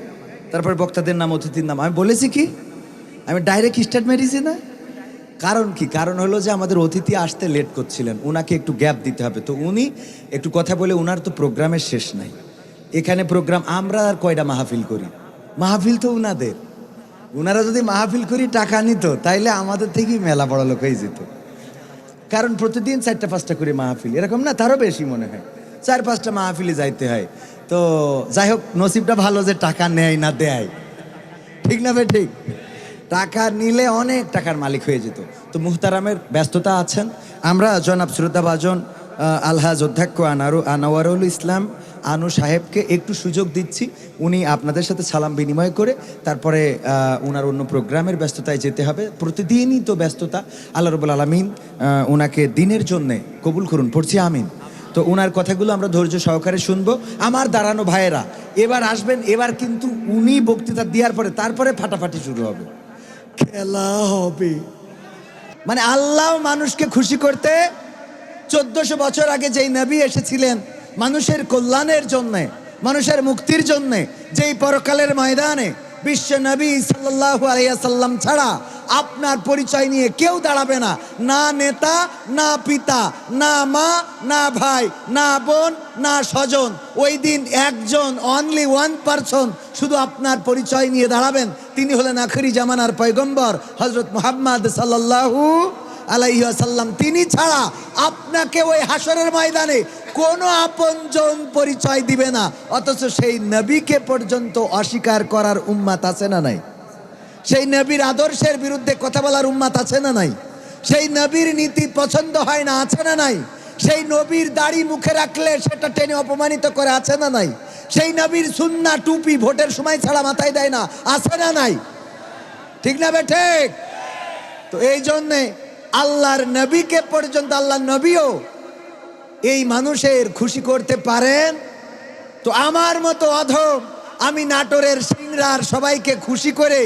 তারপর বক্তাদের নাম, অতিথির নাম। আমি বলেছি কি? আমি ডাইরেক্ট স্টার্ট মেরেছি না? কারণ কি? কারণ হলো যে আমাদের অতিথি আসতে লেট করছিলেন, ওনাকে একটু গ্যাপ দিতে হবে। তো উনি একটু কথা বলে, ওনার তো প্রোগ্রামের শেষ নাই, এখানে প্রোগ্রাম, আমরা আর কয়টা মাহফিল করি, মাহফিল তো উনাদের। ওনারা যদি মাহফিল করি টাকা নিত তাইলে আমাদের থেকেই মেলা বড় লোক হয়ে যেত। কারণ প্রতিদিন 4টা-5টা করে মাহফিল, এরকম না, তারও বেশি মনে হয়, 4-5টা মাহফিলে যাইতে হয়। তো যাই হোক, নসিবটা ভালো যে টাকা নেয় না দেয়, ঠিক না ভাই? ঠিক, টাকা নিলে অনেক টাকার মালিক হয়ে যেত। তো মুহতারামের ব্যস্ততা আছেন, আমরা জনাব শ্রদ্ধাভাজন আলহাজ অধ্যক্ষ আনোয়ারুল ইসলাম আনু সাহেবকে একটু সুযোগ দিচ্ছি। উনি আপনাদের সাথে সালাম বিনিময় করে তারপরে ওনার অন্য প্রোগ্রামের ব্যস্ততায় যেতে হবে। প্রতিদিনই তো ব্যস্ততা। আল্লাহ রাব্বুল আলামিন ওনাকে দিনের জন্যে কবুল করুন, পড়ছি আমিন। তো ওনার কথাগুলো আমরা ধৈর্য সহকারে শুনবো। আমার দাঁড়ানো ভাইয়েরা এবার আসবেন, এবার কিন্তু উনি বক্তৃতা দেওয়ার পরে তারপরে ফাটাফাটি শুরু হবে, খেলা হবে। মানে আল্লাহ মানুষকে খুশি করতে 1400 বছর আগে যেই নবী এসেছিলেন মানুষের কল্যাণের জন্যে, মানুষের মুক্তির জন্যে, যেই পরকালের ময়দানে বিশ্ব নবী সাল্লাল্লাহু আলাইহি সাল্লাম ছাড়া আপনার পরিচয় নিয়ে কেউ দাঁড়াবে না, না নেতা, না পিতা, না মা, না ভাই, না বোন, না স্বজন। ওই দিন একজন, অনলি ওয়ান পারসন শুধু আপনার পরিচয় নিয়ে দাঁড়াবেন, তিনি হলেন আখিরি জামানার পয়গম্বর হযরত মুহাম্মদ সাল্লাল্লাহু আলাইহি ওয়াসাল্লাম। তিনি ছাড়া আপনাকে ওই হাসরের ময়দানে কোনো আপনজন পরিচয় দিবে না। অথচ সেই নবীকে পর্যন্ত অস্বীকার করার উম্মাত আছে না নাই? সেই নবীর আদর্শের বিরুদ্ধে কথা বলার উম্মাত আছে না নাই? সেই নবীর নীতি পছন্দ হয় না, আছে না নাই? সেই নবীর দাড়ি মুখে রাখলে সেটা টেনে অপমানিত করে, আছে না নাই? সেই নবীর সুন্নাহ টুপি ভোটের সময় ছাড়া মাথায় দেয় না, আছে না নাই? ঠিক না বে ঠিক? তো এই জন্যে আল্লাহর নবীকে পর্যন্ত, আল্লাহর নবীও এই মানুষের খুশি করতে পারেন, তো আমার মতো অধম আমি নাটোরের সিংড়ার সবাইকে খুশি করে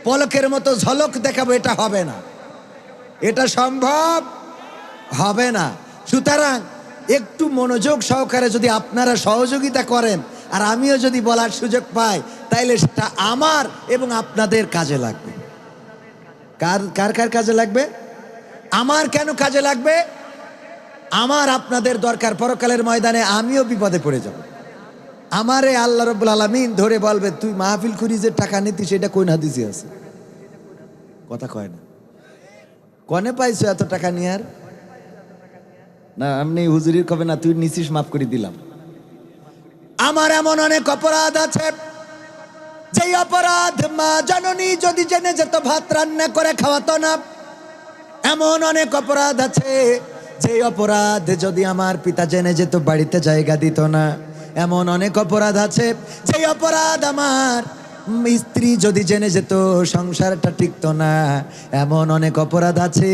পলকের মতো ঝলক দেখাবো, এটা হবে না, এটা সম্ভব হবে না। সুতরাং একটু মনোযোগ সহকারে যদি আপনারা সহযোগিতা করেন আর আমিও যদি বলার সুযোগ পাই, তাইলে সেটা আমার এবং আপনাদের কাজে লাগবে। কার কার কার কাজে লাগবে? আমার কেন কাজে লাগবে? আমার আপনাদের দরকার, পরকালের ময়দানে আমিও বিপদে পড়ে যাব। আমারে আল্লাহ রাব্বুল আলামিন ধরে বলবে, তুই মাহফিল করি যে টাকা নিতি সেটা কোন হাদিসে আছে? কথা কয় না, কনে পাইছো এত টাকা নিয়ার? না আপনি হুজুরির কবে না, তুই নিছিস মাফ করে দিলাম। আমার এমন অনেক অপরাধ আছে, যেই অপরাধ মা জননী যদি জেনে যেত ভাত রান্না করে খাওয়াতো না। এমন অনেক অপরাধ আছে, যেই অপরাধ যদি আমার পিতা জেনে যেত বাড়িতে জায়গা দিত না। এমন অনেক অপরাধ আছে, যেই অপরাধ আমার স্ত্রী যদি জেনে যেত সংসারটা টিকতো না। এমন অনেক অপরাধ আছে,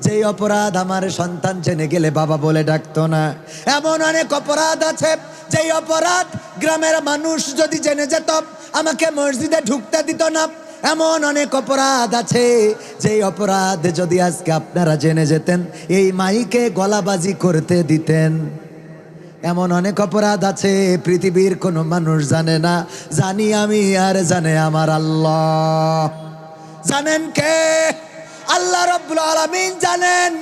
যেই অপরাধ আমার সন্তান জেনে গেলে বাবা বলে ডাকতো না। এমন অনেক অপরাধ আছে, যেই অপরাধ গ্রামের মানুষ যদি জেনে যেত আমাকে মসজিদে ঢুকতে দিত না। এমন অনেক অপরাধ আছে, যেই অপরাধ যদি আজকে আপনারা জেনে যেতেন এই মাইকে গলাবাজি করতে দিতেন। এমন অনেক অপরাধ আছে পৃথিবীর কোনো মানুষ জানে না, জানি আমি আর জানে আমার আল্লাহ। জানেন কে? আল্লাহ রাব্বুল আলামিন জানেন।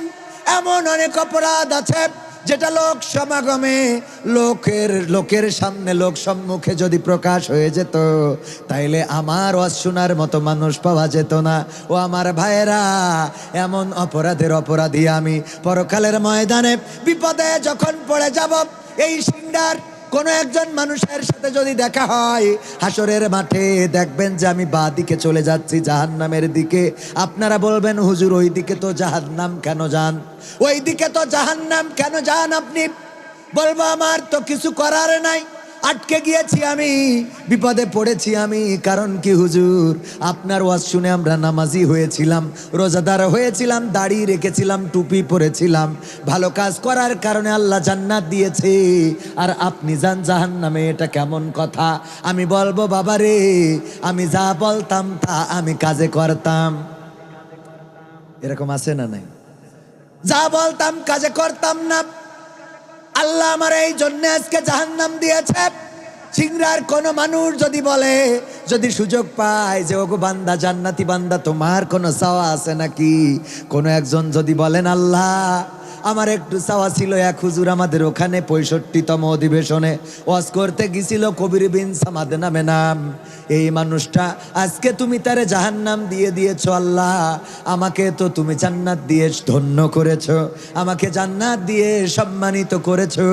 এমন অনেক অপরাধ আছে যেটা লোক সমাগমে, লোকের সামনে, লোক সম্মুখে যদি প্রকাশ হয়ে যেত তাইলে আমার ওয়াজ শোনার মতো মানুষ পাওয়া যেত না। ও আমার ভাইয়েরা, এমন অপরাধের অপরাধী আমি। পরকালের ময়দানে বিপদে যখন পড়ে যাব, এই সিংড়ার কোনো একজন মানুষের সাথে যদি দেখা হয় হাসরের মাঠে, দেখবেন যে আমি বাঁ দিকে চলে যাচ্ছি জাহান্নামের দিকে। আপনারা বলবেন, হুজুর ওই দিকে তো জাহান্নাম কেন যান? ওই দিকে তো জাহান্নাম কেন যান আপনি? বলবো, আমার তো কিছু করার নাই, আটকে গিয়েছি আমি, বিপদে পড়েছি আমি। কারণ কি হুজুর, আপনার ওয়াজ শুনে আমরা নামাজি হয়েছিলাম, রোজাদার হয়েছিলাম, দাড়ি রেখেছিলাম, টুপি পরেছিলাম, ভালো কাজ করার কারণে আল্লাহ জান্নাত দিয়েছে, আর আপনি যান জাহান্নামে, এটা কেমন কথা? আমি বলবো, বাবা রে, আমি যা বলতাম তা আমি কাজে করতাম। এরকম আছে না নাই? যা বলতাম কাজে করতাম না। আল্লাহ আমার এই জন্য আজকে জাহান্নাম দিয়েছে। সিংড়ার কোনো মানুষ যদি বলে, যদি সুযোগ পায় যে ওগো বান্দা, জান্নাতি বান্দা, তোমার কোনো চাওয়া আছে নাকি? কোনো একজন যদি বলেন, আল্লাহ আমার একটু চাওয়া ছিল, এক হুজুর আমাদের ওখানে 65তম অধিবেশনে ওয়াজ করতে গেছিল, কবির বিন সামাদ নামে নাম। এই মানুষটা আজকে তুমি তারে জাহান্নাম দিয়ে দিয়েছো আল্লাহ, আমাকে তো তুমি জান্নাত দিয়ে ধন্য করেছো, আমাকে জান্নাত দিয়ে সম্মানিত করেছো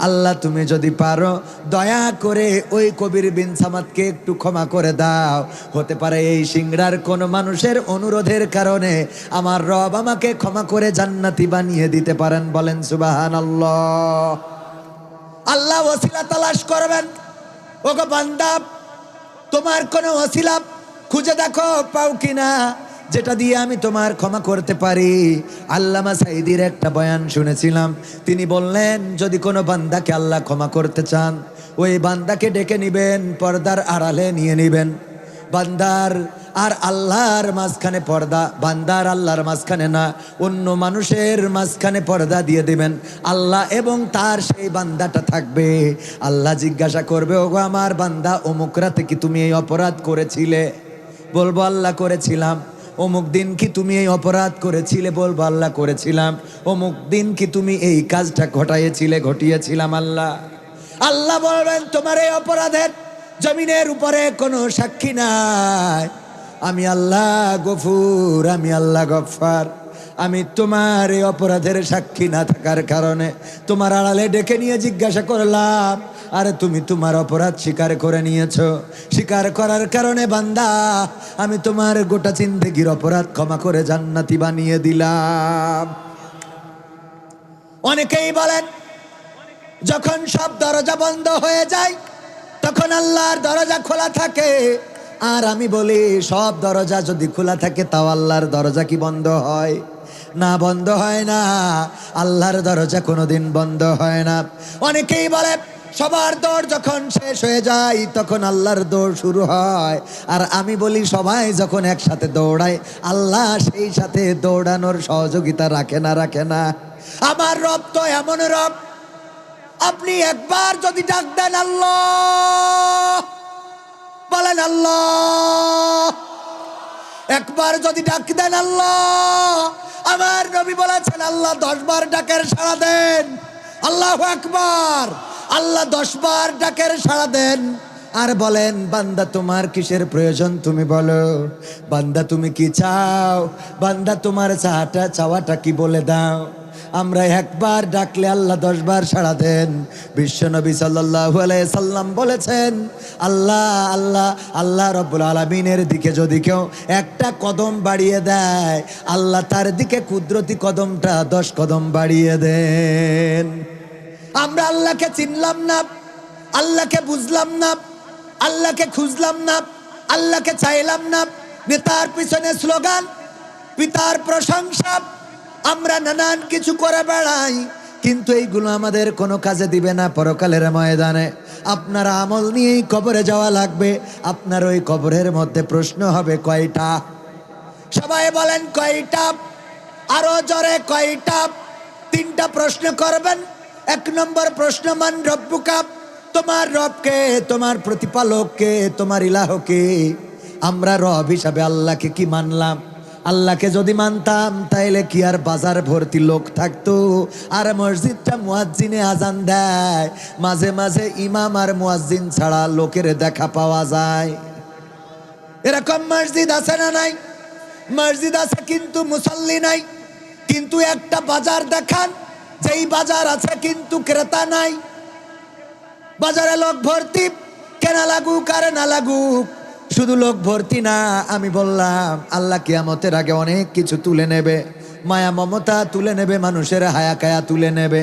আল্লাহ। তুমি যদি পারো দয়া করে ওই কবির বিন সামাদকে একটু ক্ষমা করে দাও। হতে পারে এই সিংড়ার কোন মানুষের অনুরোধের কারণে আমার রব আমাকে ক্ষমা করে জান্নাতি বানিয়ে দিতে পারেন। বলেন সুবহানাল্লাহ। আল্লাহ ওসিলা তালাশ করবেন। ওগো বান্দা, তোমার কোনো ওসিলা খুঁজে দেখো পাও কিনা, যেটা দিয়ে আমি তোমার ক্ষমা করতে পারি। আল্লামা সাঈদীর একটা বয়ান শুনেছিলাম, তিনি বললেন যদি কোনো বান্দাকে আল্লাহ ক্ষমা করতে চান, ওই বান্দাকে ডেকে নিবেন, পর্দার আড়ালে নিয়ে নিবেন। বান্দার আর আল্লাহর মাঝখানে পর্দা, বান্দার আল্লাহর মাঝখানে না, অন্য মানুষের মাঝখানে পর্দা দিয়ে দিবেন। আল্লাহ এবং তার সেই বান্দাটা থাকবে। আল্লাহ জিজ্ঞাসা করবে, ওগো আমার বান্দা, অমুক রাতে কি তুমি এই অপরাধ করেছিলে? বলবো আল্লাহ করেছিলাম। অমুক দিন কি তুমি এই অপরাধ করেছিলে? বলবো আল্লাহ করেছিলাম। অমুক দিন কি তুমি এই কাজটা ঘটিয়েছিলাম আল্লাহ। আল্লাহ বলবেন, তোমার এই অপরাধের জমিনের উপরে কোনো সাক্ষী নাই, আমি আল্লাহ গফুর, আমি আল্লাহ গফফার। আমি তোমার এই অপরাধের সাক্ষী না থাকার কারণে তোমার আড়ালে ডেকে নিয়ে জিজ্ঞাসা করলাম, আরে তুমি তোমার অপরাধ স্বীকার করে নিয়েছো। স্বীকার করার কারণে বান্দা আমি তোমার গোটা জিন্দেগির অপরাধ ক্ষমা করে জান্নাতি বানিয়ে দিলাম। অনেকেই বলেন যখন সব দরজা বন্ধ হয়ে যায় তখন আল্লাহর দরজা খোলা থাকে। আর আমি বলি সব দরজা যদি খোলা থাকে তাও আল্লাহর দরজা কি বন্ধ হয়? না, বন্ধ হয় না। আল্লাহর দরজা কোনোদিন বন্ধ হয় না। অনেকেই বলে সবার দৌড় যখন শেষ হয়ে যায় তখন আল্লাহর দৌড় শুরু হয়। আর আমি বলি সবাই যখন একসাথে দৌড়ায় আল্লাহ সেই সাথে দৌড়ানোর সহযোগিতা রাখে না। আমার রব তো এমন রব, আপনি একবার যদি ডাক দেন আল্লাহ, বলেন আল্লাহ, একবার যদি ডাক দেন আল্লাহ, আমার নবী বলেছেন আল্লাহ 10 বার ডাকের সাড়া দেন। আল্লাহু আকবার। আল্লাহ 10 বার ডাকের সাড়া দেন আর বলেন, বান্দা তোমার কিসের প্রয়োজন তুমি বলো, বান্দা তুমি কি চাও, বান্দা তোমার চাওয়াটা কি বলে দাও। আমরা একবার ডাকলে আল্লাহ 10 বার সাড়া দেন। বিশ্বনবী সাল্লাল্লাহু আলাইহি সাল্লাম বলেছেন, আল্লাহ রব্বুল আলামিনের দিকে যদি কেউ একটা কদম বাড়িয়ে দেয় আল্লাহ তার দিকে কুদরতি কদমটা 10 কদম বাড়িয়ে দেন। আমরা আল্লাহকে চিনলাম না, আল্লাহকে বুঝলাম না, আল্লাহকে খুঁজলাম না, আল্লাহকে চাইলাম না। নেতার পিছনে স্লোগান, পিতার প্রশংসা, আমরা নানান কিছু করে বেড়াই, কিন্তু এইগুলো আমাদের কোনো কাজে দিবে না পরকালের ময়দানে। আপনার আমল নিয়েই কবরে যাওয়া লাগবে। আপনার ওই কবরের মধ্যে প্রশ্ন হবে কয়টা? সবাই বলেন কয়টা? আরো জোরে কয়টা? 3টা প্রশ্ন করবেন। 1 নম্বর প্রশ্ন, মান রব্বুকা, তোমার রবকে, তোমার প্রতিপালককে, তোমার ইলাহকে। আমরা রব হিসাবে আল্লাহকে কি মানলাম? আল্লাহকে যদি মানতাম তাইলে কি আর বাজার ভর্তি লোক থাকতো? আর মসজিদটা মুয়াজ্জিনে আজান দেয়, মাঝে মাঝে ইমাম আর মুয়াজ্জিন ছাড়া লোকের দেখা পাওয়া যায়। এরকম মসজিদ আছে না নাই? মসজিদ আছে কিন্তু মুসল্লি নাই। কিন্তু একটা বাজার দেখান, যেই বাজার আছে কিন্তু ক্রেতা নাই। বাজারে লোক ভর্তি, কেনা লাগুক আর না লাগুক, শুধু লোক ভর্তি না। আমি বললাম আল্লাহ কিয়ামতের আগে অনেক কিছু তুলে নেবে, মায়া মমতা তুলে নেবে, মানুষের হায়া কায়া তুলে নেবে।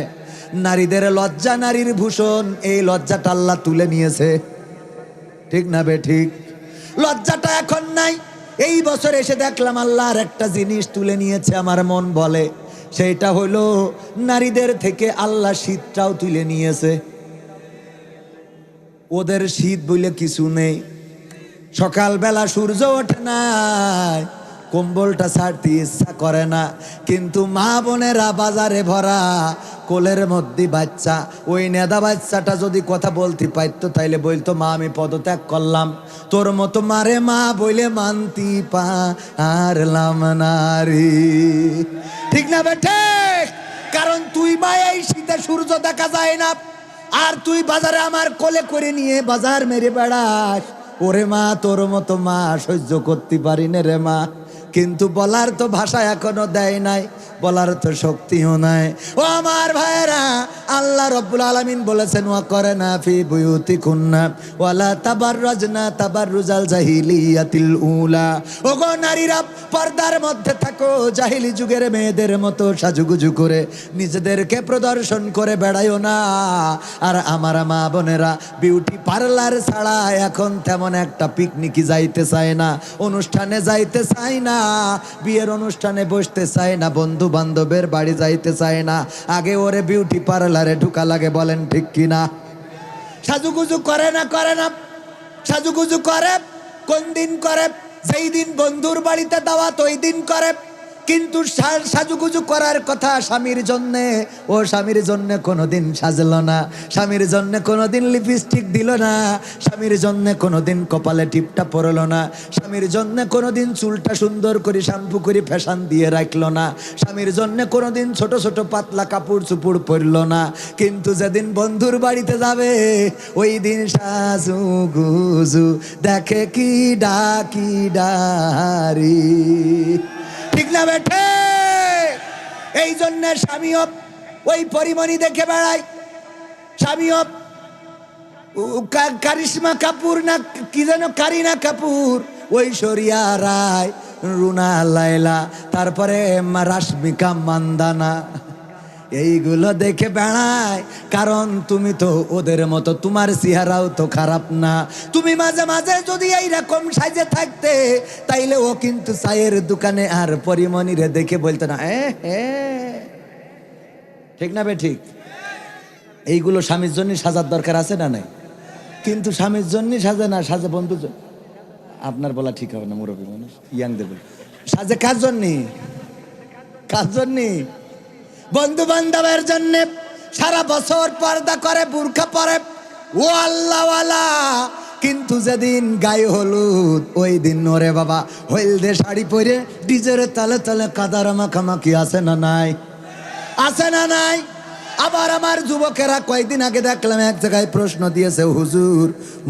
নারীদের লজ্জা, নারীর ভূষণ, এই লজ্জাটা আল্লাহ তুলে নিয়েছে, ঠিক না বে ঠিক? লজ্জাটা এখন নাই। এই বছর এসে দেখলাম আল্লাহর একটা জিনিস তুলে নিয়েছে, আমার মন বলে সেইটা হলো নারীদের থেকে আল্লাহ শীতটাও তুলে নিয়েছে। ওদের শীত বলে কিছু নেই। সকালবেলা সূর্য ওঠে নাই, কম্বলটা ছাড়তে ইচ্ছা করে না, কিন্তু মা বোনেরা বাজারে ভরা, কোলের মধ্যে বাচ্চা। ওই নেদা বাচ্চাটা যদি কথা বলতে পারতো তাইলে বলতো, মা আমি পদত্যাগ করলাম, তোর মতো মারে মা বইলে মানতি পারলাম নারী। ঠিক না বেঠে? কারণ তুই মা এই শীতে সূর্য দেখা যায় না, আর তুই বাজারে আমার কোলে করে নিয়ে বাজার মেরে বেড়াস। ওরে মা, তোর মতো মা সহ্য করতে পারি না রে মা। কিন্তু বলার তো ভাষা এখনো দেয় নাই, বলার তো শক্তিও নাই। ও আমার ভাইরা, আল্লাহ রব্বুল আলামিন বলেছেন ওয়া করেনা ফি বুয়ুতিকুন্না ওয়ালা তাবাররাজনা তাবাররুজাল জাহিলিয়াতিল উলা। ওগো নারীরা, পর্দার মধ্যে থাকো, জাহিলি যুগের মেয়েদের মতো সাজুগুজু করে নিজেদেরকে প্রদর্শন করে বেড়ায়ও না। আর আমার মা বোনেরা, বিউটি পার্লার ছাড়া এখন তেমন একটা পিকনিকে যাইতে চায় না, অনুষ্ঠানে যাইতে চায় না, বিয়ের অনুষ্ঠানে বসতে চায় না, বন্ধু বান্ধবের বাড়ি যাইতে চায় না। আগে ওরে বিউটি পার্লারে ঢুকা লাগে, বলেন ঠিক কিনা? সাজুগুজু করে না, করে না, সাজুগুজু করে। কোন দিন করে? যেই দিন বন্ধুর বাড়িতে দাওয়াত ওই দিন করে। কিন্তু সাজুগুজু করার কথা স্বামীর জন্যে, ও স্বামীর জন্য কোনোদিন সাজলো না, স্বামীর জন্য কোনোদিন লিপস্টিক দিল না, স্বামীর জন্য কোনোদিন কপালে টিপটা পরলো না, স্বামীর জন্য কোনোদিন চুলটা সুন্দর করে শ্যাম্পু করে ফ্যাশন দিয়ে রাখলো না, স্বামীর জন্য কোনোদিন ছোট ছোট পাতলা কাপড় চুপড় পরলো না। কিন্তু যেদিন বন্ধুর বাড়িতে যাবে ওই দিন সাজুগুজু দেখে কি ডাকি ডারি। ঠিক না বেঠে? এই জন্য স্বামীও ওই পরিমণি দেখে বেড়ায়, স্বামীও কারিশমা কাপুর না কি যেন, কারিনা কাপুর, ঐশ্বরিয়া রায়, রুনা লায়লা, তারপরে রাশ্মিকা মান্দানা, এইগুলো দেখে বেড়ায়। কারণ তুমি তো ওদের মতো, তোমার চেহারাও তো খারাপ না। তুমি মাঝে মাঝে যদি এইরকম সাজে থাকতে, তাইলে ও কিন্তু চায়ের দোকানে আর পরিমণিরে দেখে বলতো না ঠিক না বে ঠিক? এইগুলো স্বামীর জন্য সাজার দরকার আছে না নাই? কিন্তু স্বামীর জন্য সাজে না, সাজে বন্ধুর জন্য। আপনার বলা ঠিক হবে না, মুরব্বী মানুষ, ইয়াং দেবেন। সাজে কার জন্যে? কার জন্যে? বন্ধু বান্ধবের জন্য। সারা বছর পর্দা করে, বুরখা পরে, ও আল্লাহওয়ালা। কিন্তু যেদিন গায়ে হলুদ, ওই দিন ওরে বাবা হলদে শাড়ি পরে ডিজের তলে তলে কাদার মাখামাখি আছে না নাই? আছে না নাই? আবার আমার যুবকেরা কয়েকদিন আগে দেখলাম এক জায়গায় প্রশ্ন দিয়েছে, হুজুর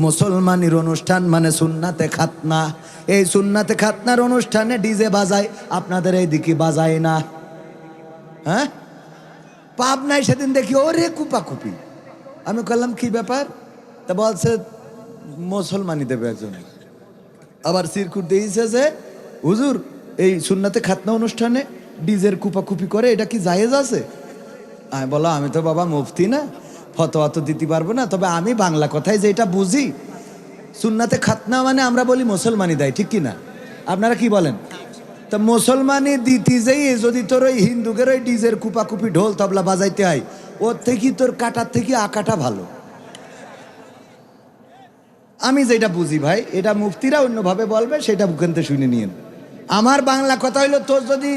মুসলমানের অনুষ্ঠান মানে সুন্নাতে খাতনা, এই সুন্নাতে খাতনার অনুষ্ঠানে ডিজে বাজায়, আপনাদের এই দিকে বাজায় না? হ্যাঁ, পাবনায় সেদিন দেখি ওরে কুপাকুপি। আমি বললাম কি ব্যাপার? তা বলছে মুসলমানই দেবে একজন। আবার সিরকুট দিয়েছে যে হুজুর এই সুন্নাতে খাতনা অনুষ্ঠানে ডিজের কুপাকুপি করে, এটা কি জায়েজ আছে? আমি বলো, আমি তো বাবা মুফতি না, ফতোয়া তো দিতে পারবো না, তবে আমি বাংলা কথায় যেটা বুঝি, সুন্নাতে খাতনা মানে আমরা বলি মুসলমানই দেয়, ঠিক কি না? আপনারা কি বলেন? তা মুসলমানি দিতে যাই যদি তোর ওই হিন্দুকের ওই ডিজের কুপাকুপি ঢোল তবলা বাজাইতে হয়, ওর থেকে তোর কাটার থেকে আকাটা ভালো। আমি যেটা বুঝি ভাই, এটা মুফতিরা অন্যভাবে বলবে, সেটা বুকেনতে শুনে নিয়েন। আমার বাংলা কথা হইলো, তোর যদি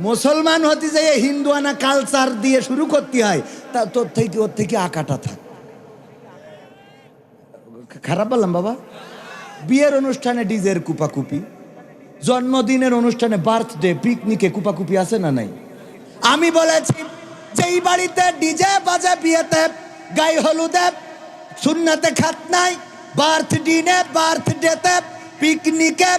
মুসলমান হতে যাই হিন্দুয়ানা কালচার দিয়ে শুরু করতে হয়, তা তোর থেকে ওর থেকে আকাটা থাক। খারাপ বললাম বাবা? বিয়ের অনুষ্ঠানে ডিজের কুপাকুপি, জন্মদিনের অনুষ্ঠানে, বার্থডে, পিকনিকে কুপাকুপি আছে না নাই? আমি বলেছি যেই বাড়িতে ডিজে বাজে বিয়েতে, গায়ে হলুদে, সুন্নাতে খাতনায়, বার্থডেতে, পিকনিকে,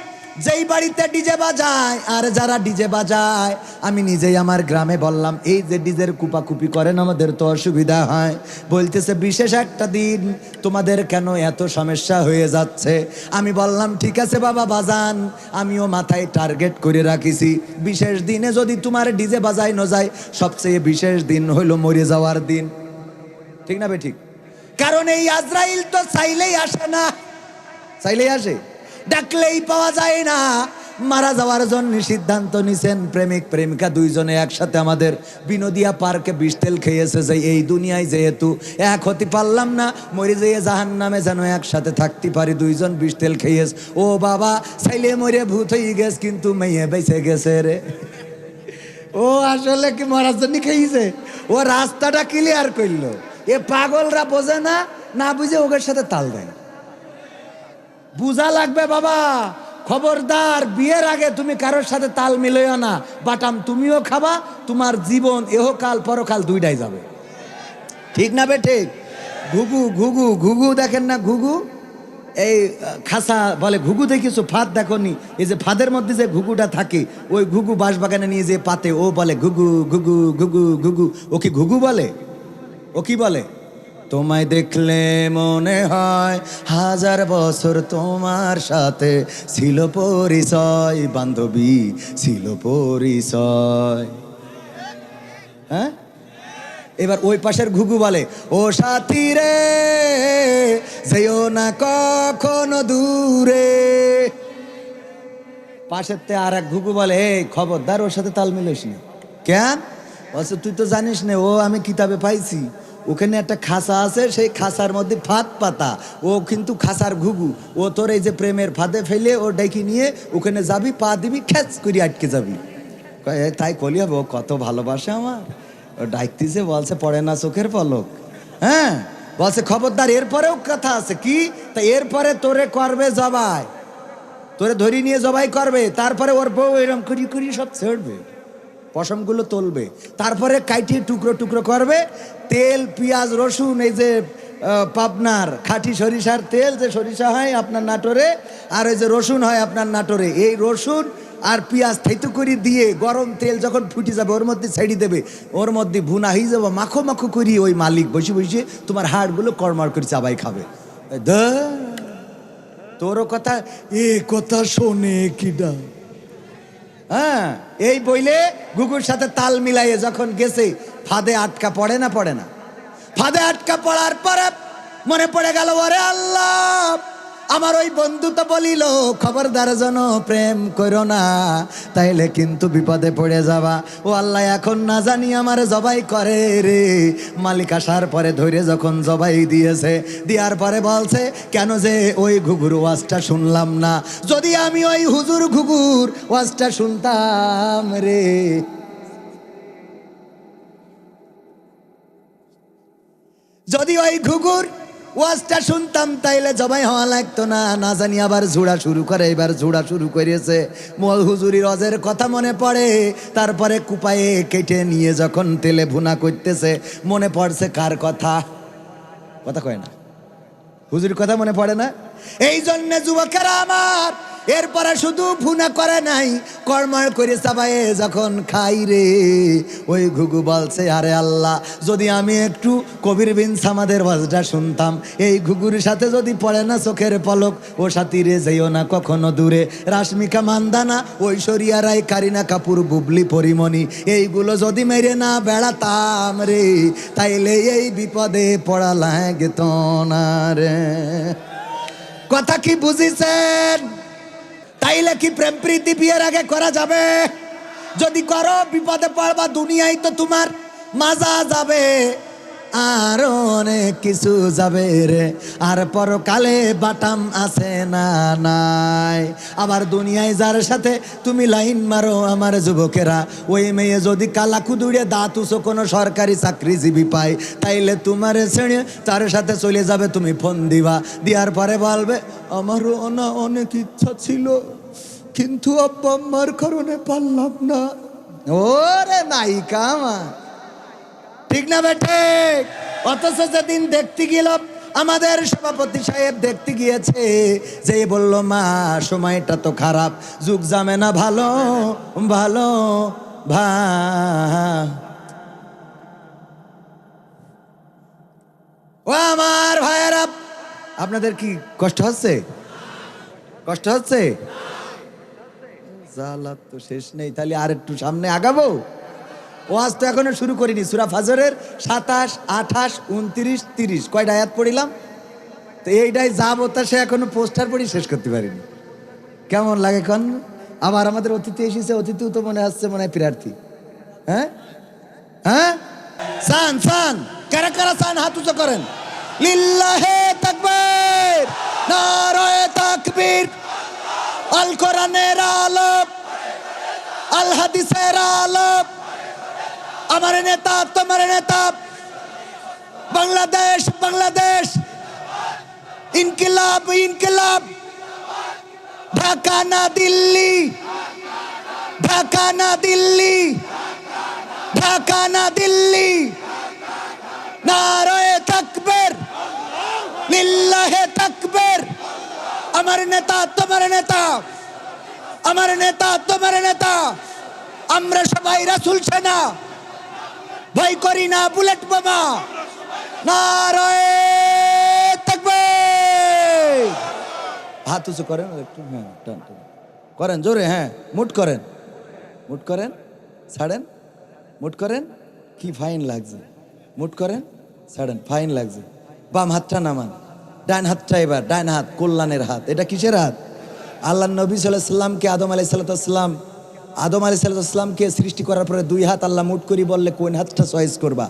যেই বাড়িতে ডিজে বাজায়, আর যারা ডিজে বাজায়, আমি নিজেই আমার গ্রামে বললাম, এই যে ডিজের কুপাকুপি করেন আমাদের তো অসুবিধা হয়। বলতেছে বিশেষ একটা দিন, তোমাদের কেন এত সমস্যা হয়ে যাচ্ছে? আমি বললাম ঠিক আছে বাবা বাজান, আমিও মাথায় টার্গেট করে রাখিছি, বিশেষ দিনে যদি তোমার ডিজে বাজায় ন যায়, সবচেয়ে বিশেষ দিন হইল মরে যাওয়ার দিন। ঠিক না বে ঠিক? কারণ এই আজরাইল তো চাইলেই আসে না, চাইলেই আসে, ডাকলেই পাওয়া যায় না। মারা যাওয়ার জন্য সিদ্ধান্ত নিছেন প্রেমিক প্রেমিকা দুইজনে একসাথে আমাদের বিনোদিয়া পার্কে বিষ তেল খেয়েছে, যে এই দুনিয়ায় যেহেতু এক হতে পারলাম না, মরে যেয়ে জাহান্নামে যেন একসাথে থাকতে পারি, দুইজন বিষ তেল খেয়েছে। ও বাবা, ছেলে মরে ভূত হয়ে গেছে, কিন্তু মেয়ে বেঁচে গেছে রে। ও আসলে কি মরার জন্য খেয়েছে? ও রাস্তাটা ক্লিয়ার করলো। এ পাগলরা বোঝে না, না বুঝে ওদের সাথে তাল দেয়। বুঝা লাগবে বাবা, খবরদার, বিয়ের আগে তুমি কারোর সাথে তাল মিলাইও না। বাটাম তুমিও খাবা, তোমার জীবন এহকাল পরকাল দুইটাই যাবে। ঠিক না বেঠিক? ঘুঘু ঘুঘু ঘুঘু দেখেন না, ঘুঘু এই খাসা বলে ঘুঘু দেখিছো? ফাঁদ দেখো নি? এই যে ফাঁদের মধ্যে যে ঘুঘুটা থাকে, ওই ঘুঘু বাঁশবাগানে নিয়ে যে পাতে, ও বলে ঘুঘু ঘুঘু ঘুঘু ঘুঘু। ও কি ঘুঘু বলে? ও কি বলে? তোমায় দেখলে মনে হয় 1000 বছর তোমার সাথে ছিল পরিচয়, বান্ধবী ছিল পরিচয়। হ্যাঁ, এবার ওই পাশের ঘুঘু বলে, ও সাথী রে যেও না কখনো দূরে। পাশের তে আর এক ঘুঘু বলে, এই খবরদার ওর সাথে তাল মিলিস না। কেন? বলছে তুই তো জানিস না, ও আমি কিতাবে পাইছি, ওখানে একটা খাসা আছে, সেই খাসার মধ্যে ফাঁদ পাতা, ও কিন্তু খাসার ঘুঘু, ও তোর এই যে প্রেমের ফাঁদে ফেলে ও ডাকি নিয়ে ওখানে যাবি, পা দিবি, খ্যাচ করে আটকে যাবি। তাই কলি হবে, ও কত ভালোবাসে আমার, ও ডাকতেছে, বলছে পড়ে না চোখের পলক। হ্যাঁ, বলছে খবরদার, এরপরেও কথা আছে। কি? তা এরপরে তোরে করবে জবাই, তোরে ধরি নিয়ে জবাই করবে, তারপরে ওর বউ এরকম করি করি সব ছেড়বে, পশমগুলো তুলবে, তারপরে কাইটিয়ে টুকরো টুকরো করবে, তেল পেঁয়াজ রসুন, এই যে পাবনার খাঁটি সরিষার তেল, যে সরিষা হয় আপনার নাটোরে, আর ওই যে রসুন হয় আপনার নাটোরে, এই রসুন আর পেঁয়াজ থেতু করে দিয়ে গরম তেল যখন ফুটে যাবে ওর মধ্যে ছেড়ে দেবে, ওর মধ্যে ভুনা হয়ে যাবে, মাখো মাখো করি ওই মালিক বসে বসে তোমার হাড়গুলো কড়মড় করে চাবাই খাবে। তোরও কথা, এ কথা শোনে কিডা? হ্যাঁ, এই বইলে ঘুঘুর সাথে তাল মিলাইয়ে যখন গেছে, ফাঁদে আটকা পড়ে না? পড়ে না? ফাঁদে আটকা পড়ার পরে মনে পড়ে গেল, ওরে আল্লাহ, আমার ওই বন্ধু তো বলিল খবরদার যেন প্রেম করো না, তাইলে কিন্তু বিপদে পড়ে যাবা। ও আল্লাহ, এখন না জানি আমার জবাই করে রে। মালিক আসার পরে ধরে যখন জবাই দিয়েছে, দেওয়ার পরে বলছে, কেন যে ওই ঘুঘুর ওয়াজটা শুনলাম না? যদি আমি ওই হুজুর ঘুঘুর ওয়াজটা শুনতাম রে, যদি ওই ঘুঘুর ওয়াজটা শুনতাম, তাইলে জবাই হওয়া লাগতো না। না জানি আবার ঝুড়া শুরু করে, এবার ঝুড়া শুরু করেছে। মোল হুজুরির রজের কথা মনে পড়ে, তারপরে কুপায়ে কেটে নিয়ে যখন তেলে ভুনা করতেছে, মনে পড়ছে কার কথা? কথা কয় না, হুজুরির কথা মনে পড়ে না? এই জন্যে যুবকেরা আমার, এরপরে শুধু ভুনা করে নাই, কর্ময় করে চাবায়ে যখন খাই রে, ওই ঘুঘু বলছে, আরে আল্লাহ, যদি আমি একটু কবির বিন সামাদের ওয়াজটা শুনতাম, এই ঘুঘুর সাথে যদি পড়ে না চোখের পলক, ও সাথী রে যেও না কখনো দূরে, রাশমিকা মান্দানা, ঐশ্বরিয়া রায়, কারিনা কাপুর, বুবলি পরিমণি, এইগুলো যদি মেরে না বেড়াতাম রে, তাইলে এই বিপদে পড়া লাগত না রে। কথা কি বুঝিছেন? তাইলে কি প্রেম প্রীতি বিয়ের আগে করা যাবে? যদি করো বিপদে পড়বা, দুনিয়ায় তো তোমার মাজা যাবে, আর অনেক কিছু যাবে রে, আর পরকালে বাটাম আছে না নাই? আবার দুনিয়ায় যার সাথে তুমি লাইন মারো আমার যুবকেরা, ওই মেয়ে যদি কালা কুদুড়ে দাঁত উঁচো কোনো সরকারি চাকরিজীবী পায়, তাইলে তোমার ছেড়ে তার সাথে চলে যাবে, তুমি ফোন দিবা, দেওয়ার পরে বলবে, আমারও অনেক ইচ্ছা ছিল, কিন্তু আব্বা আম্মার কারণে পারলাম না। ওরে নায়িকা আমার, ঠিক না বেঠে? অথচ যেদিন দেখতে গেল, আমাদের সভাপতি সাহেব দেখতে গিয়েছে, যে বলল, মা সময়টা তো খারাপ, যুগ যাবে না ভালো ভালো ও আমার ভাইয়েরা, আপনাদের কি কষ্ট হচ্ছে? কষ্ট হচ্ছে? জালাত তো শেষ নেই, তাহলে আর একটু সামনে আগাবো। ওয়াজ তো এখনো শুরু করিনি। সূরা ফাজরের 27, 28, 29, 30 কয়টা আয়াত পড়িলাম? তো এইটাই যাবো, তা সে এখনো পোস্টার পড়ি শেষ করতে পারিনি। কেমন লাগে এখন? আবার আমাদের অতিথি এসেছে, অতিথিও তো মনে আসছে, মনে হয় প্রার্থী। হ্যাঁ হ্যাঁ, সান সান, কারা কারা সান হাত উঁচু করেন। লিল্লাহে তাকবীর, নারায়ে তাকবীর। আল কোরআনের আলো, আল হাদিসের আলো, আমার নেতা তোমার নেতা, বাংলাদেশ বাংলাদেশ, ইনকিলাব ইনকিলাব, ঢাকা না দিল্লি, ঢাকা না দিল্লি, ঢাকা না দিল্লি। নারায়ে তাকবীর, লিল্লাহে তাকবীর। আমার নেতা তোমার নেতা, আমার নেতা তোমার নেতা। আমরা সবাই রাসূল সেনা, ভয় করি না বুলেট বোমা। নারায়ে তাকবীর। হাত উঁচু করেন একটু, হ্যাঁ টান টান করেন জোরে, হ্যাঁ মুট করেন, মুট করেন, ছাড়েন, মুট করেন। কি ফাইন লাগছে, মুট করেন, ছাড়েন, ফাইন লাগছে। বাম হাতটা নামান, ডান হাতটা এবার, ডান হাত কল্যাণের হাত। এটা কিসের হাত? আল্লাহ নবী সাল্লাল্লাহু আলাইহি সাল্লামকে আদম আলাইহিস সালামকে সৃষ্টি করার পরে দুই হাত আল্লাহ মুট করি বললে কোন হাতটা চয়েস করবা?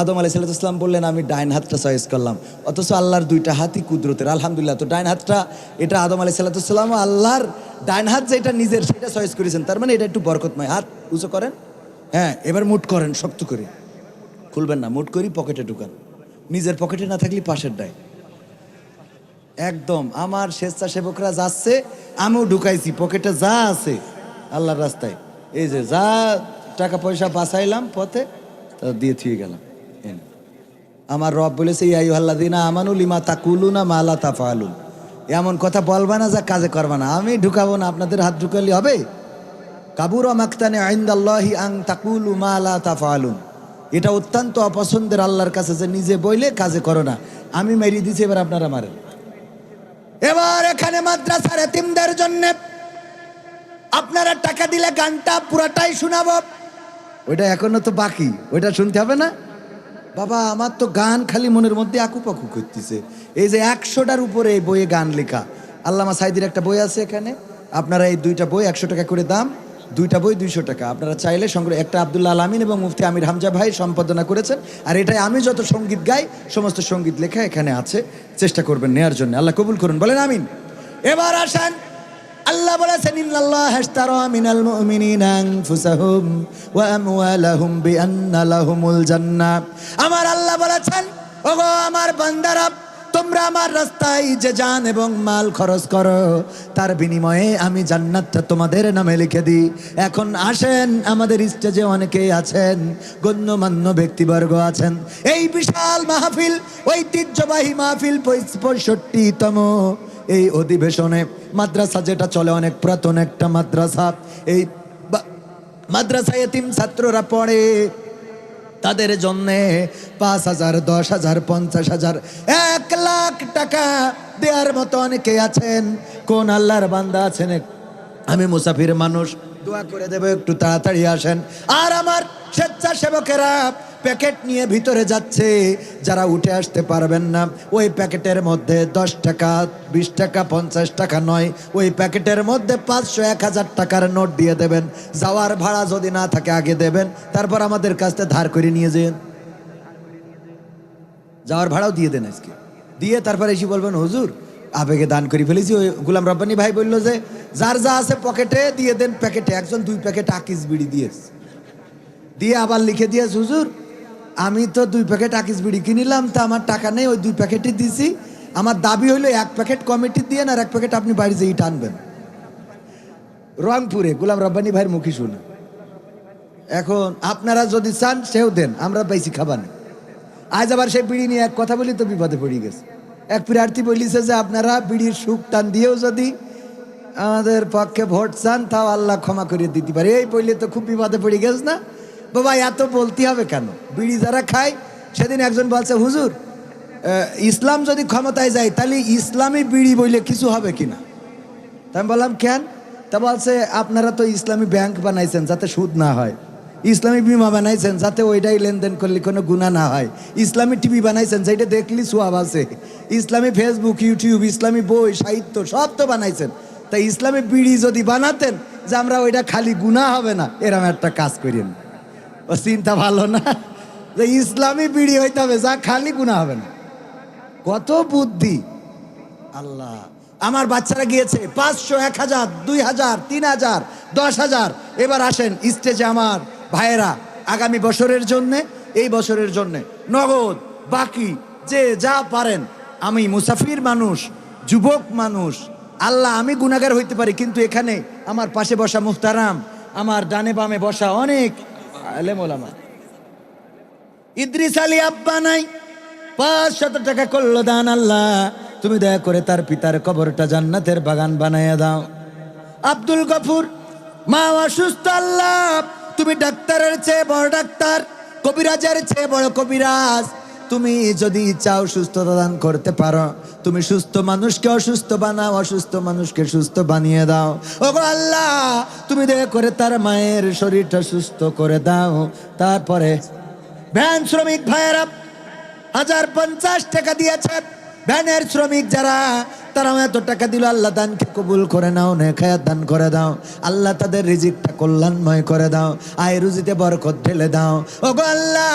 আদম আলাইহিস সালাম বললেন আমি ডাইন হাতটা চয়েস করলাম। অথচ আল্লাহর দুইটা হাতই কুদরতের, আলহামদুলিল্লাহ। তো ডাইন হাতটা, এটা আদম আলাইহিস সালাম আল্লাহর ডাইন হাত যেটা নিজের সেটা চয়েস করেছেন, তার মানে এটা একটু বরকতময়। হাত উঁচু করেন, হ্যাঁ এবার মুট করেন শক্ত করে, খুলবেন না, মুট করি পকেটে ঢুকান। নিজের পকেটে না থাকলে পাশের ডাই একদম। আমার স্বেচ্ছাসেবকরা যাচ্ছে, আমিও ঢুকাইছি পকেটে যা আছে আল্লাহর রাস্তায়। এই যে যা টাকা পয়সা বাঁচাইলাম পথে, তা দিয়ে থুয়ে গেলাম। আমার রব বলেছে ইয়া আইয়ুহাল্লাযীনা আমানু লিমা তাকুলুনা মা লা তাফআলুন। এমন কথা বলবা না যা কাজে করবা না। আমি ঢুকাবো না, আপনাদের হাত ঢুকালে হবে? কাবুরা মাকতানে ইনদাল্লাহি আন তাকুলু মা লা তাফআলুন। এটা অত্যন্ত অপছন্দের আল্লাহর কাছে যে নিজে বইলে কাজে করো না। আমি মেরে দিছি, এবার আপনারা মারেন। এবার এখানে মাদ্রাসার এতিমদের জন্য আপনারা টাকা দিলে গানটা পুরাটাই শোনাবো। ওইটা এখনো তো বাকি, ওইটা শুনতে হবে না বাবা। আমার তো গান খালি মনের মধ্যে আকুপাকু করতেছে। এই যে 100টার উপরে এই বইয়ে গান লেখা। আল্লামা সাইদির একটা বই আছে এখানে, আপনারা এই দুইটা বই 100 টাকা করে দাম, দুইটা বই 200 টাকা। আপনারা চাইলে সংগ্রহ, একটা আব্দুল্লাহ আল আমিন এবং মুফতি আমির হামজা ভাই সম্পাদনা করেছেন। আর এটাই আমি যত সঙ্গীত গাই সমস্ত সঙ্গীত লেখা এখানে আছে, চেষ্টা করবেন নেয়ার জন্য। আল্লাহ কবুল করুন, বলেন আমিন। এবার আসেন, আল্লাহ বলেছেন ইন্নাল্লাহা ইশতারা মিনাল মুমিনিনা আনফুসাহুম ওয়া আমওয়ালাহুম বিআন্না লাহুমুল জান্নাহ। আমার আল্লাহ বলেছেন, ওগো আমার বান্দারা, তোমরা আমার রাস্তায় যে জান এবং মাল খরচ করো, তার বিনিময়ে আমি জান্নাতটা তোমাদের নামে লিখে দিই। এখন আসেন, আমাদের স্টেজে অনেকেই আছেন, গণ্যমান্য ব্যক্তিবর্গ আছেন। এই বিশাল মাহফিল, ঐতিহ্যবাহী মাহফিল, 65তম এই অধিবেশনে মাদ্রাসা যেটা চলে, অনেক পুরাতন একটা মাদ্রাসা। এই মাদ্রাসায় এতিম ছাত্ররা পড়ে, তাদের জন্যে 5,000, 10,000, 50,000, 1 লাখ টাকা দেওয়ার মতো অনেকে আছেন। কোন আল্লাহর বান্দা আছেন? আমি মুসাফির মানুষ, দোয়া করে দেব একটু তাড়াতাড়ি আসেন। আর আমার স্বেচ্ছাসেবকেরা প্যাকেট নিয়ে ভিতরে যাচ্ছে। যারা উঠে আসতে পারবেন না, ওই প্যাকেটের মধ্যে 10 টাকা, 20 টাকা, 50 টাকা নয়, ওই প্যাকেটের মধ্যে 500, 1000 টাকার নোট দিয়ে দেবেন। যাওয়ার ভাড়া যদি না থাকে আগে দেবেন, তারপর আমাদের কাছ থেকে ধার করে নিয়ে যান। যাওয়ার ভাড়াও দিয়ে দেন আজকে, দিয়ে তারপরে এসে বলবেন হুজুর আবেগে দান করে ফেলেছি। ওই গোলাম রব্বানী ভাই বললো যে যার যা আছে পকেটে দিয়ে দেন। প্যাকেটে একজন 2 প্যাকেট আকিস বিড়ি দিয়েছে, দিয়ে আবার লিখে দিয়েছে হুজুর আমি তো 2 প্যাকেট আকিস বিড়ি কিনিলাম, তা আমার টাকা নেই, ওই 2 প্যাকেটই দিছি। আমার দাবি হইলো 1 প্যাকেট কমিটি দিয়ে আর 1 প্যাকেট আপনি বাড়ি যেয়ে টানবেন। রংপুরে গোলাম রব্বানী ভাইয়ের মুখী শুনে। এখন আপনারা যদি চান সেও দেন, আমরা পাইছি খাবার নেই। আজ আবার সেই বিড়ি নিয়ে এক কথা বলি তো বিপদে পড়ে গেছে। এক প্রার্থী বলিছে যে আপনারা বিড়ির সুখ টান দিয়েও যদি আমাদের পক্ষে ভোট চান, তাও আল্লাহ ক্ষমা করে দিতে পারে। এই বললে তো খুব বিপদে পড়ে গেছে না বাবা, এত বলতে হবে কেন? বিড়ি যারা খায়, সেদিন একজন বলছে হুজুর ইসলাম যদি ক্ষমতায় যায় তাহলে ইসলামী বিড়ি বইলে কিছু হবে কিনা। তা আমি বললাম কেন? তা বলছে আপনারা তো ইসলামী ব্যাংক বানাইছেন যাতে সুদ না হয়, ইসলামী বিমা বানাইছেন যাতে ওইটাই লেনদেন করলে কোনো গুনাহ না হয়, ইসলামী টিভি বানাইছেন যেটা দেখলি সোয়াব আছে, ইসলামী ফেসবুক, ইউটিউব, ইসলামী বই, সাহিত্য সব তো বানাইছেন। তাই ইসলামী বিড়ি যদি বানাতেন যে আমরা ওইটা খালি গুনাহ হবে না, এরকম একটা কাজ করেন। ও চিন্তা ভালো না যে ইসলামী বিড়ি হইতে হবে যা খালি গুনাহ হবে না। কত বুদ্ধি আল্লাহ। আমার বাচ্চারা গিয়েছে 500, 1000, 2000, 3000, 10,000। এবার আসেন স্টেজে আমার ভাইয়েরা আগামী বছরের জন্য, এই বছরের জন্য নগদ বাকি যে যা পারেন। আমি মুসাফির মানুষ, যুবক মানুষ, আল্লাহ আমি গুনাহগার হইতে পারি, কিন্তু এখানে আমার পাশে বসা মুহতারাম, আমার ডানে বামে বসা অনেক আলেম ওলামা, ইদ্রিস আলী আব্বা নাই, 500 টাকা করলো দান। আল্লাহ তুমি দয়া করে তার পিতার কবরটা জান্নাতের বাগান বানাইয়া দাও। আব্দুল গফুর মা অসুস্থ, আল্লাহ তুমি ডাক্তারের চেয়ে বড় ডাক্তার, কবিরাজের চেয়ে বড় কবিরাজ। তুমি যদি চাও সুস্থতা দান করতে পারো, তুমি সুস্থ মানুষকে অসুস্থ বানাও, অসুস্থ মানুষকে সুস্থ বানিয়ে দাও। ওগো আল্লাহ তুমি দয়া করে তার মায়ের শরীরটা সুস্থ করে দাও। তারপরে ভ্যান শ্রমিক ভাইয়েরা 1050 টাকা দিয়েছে, ভ্যানের শ্রমিক যারা, তারাও এত টাকা দিল। আল্লাহ দানকে কবুল করে নাও, নেখায়াত দান করে দাও। আল্লাহ তাদের রিজিকটা কল্যাণময় করে দাও, আয় রুজিতে বরকত ঢেলে দাও। ওগো আল্লাহ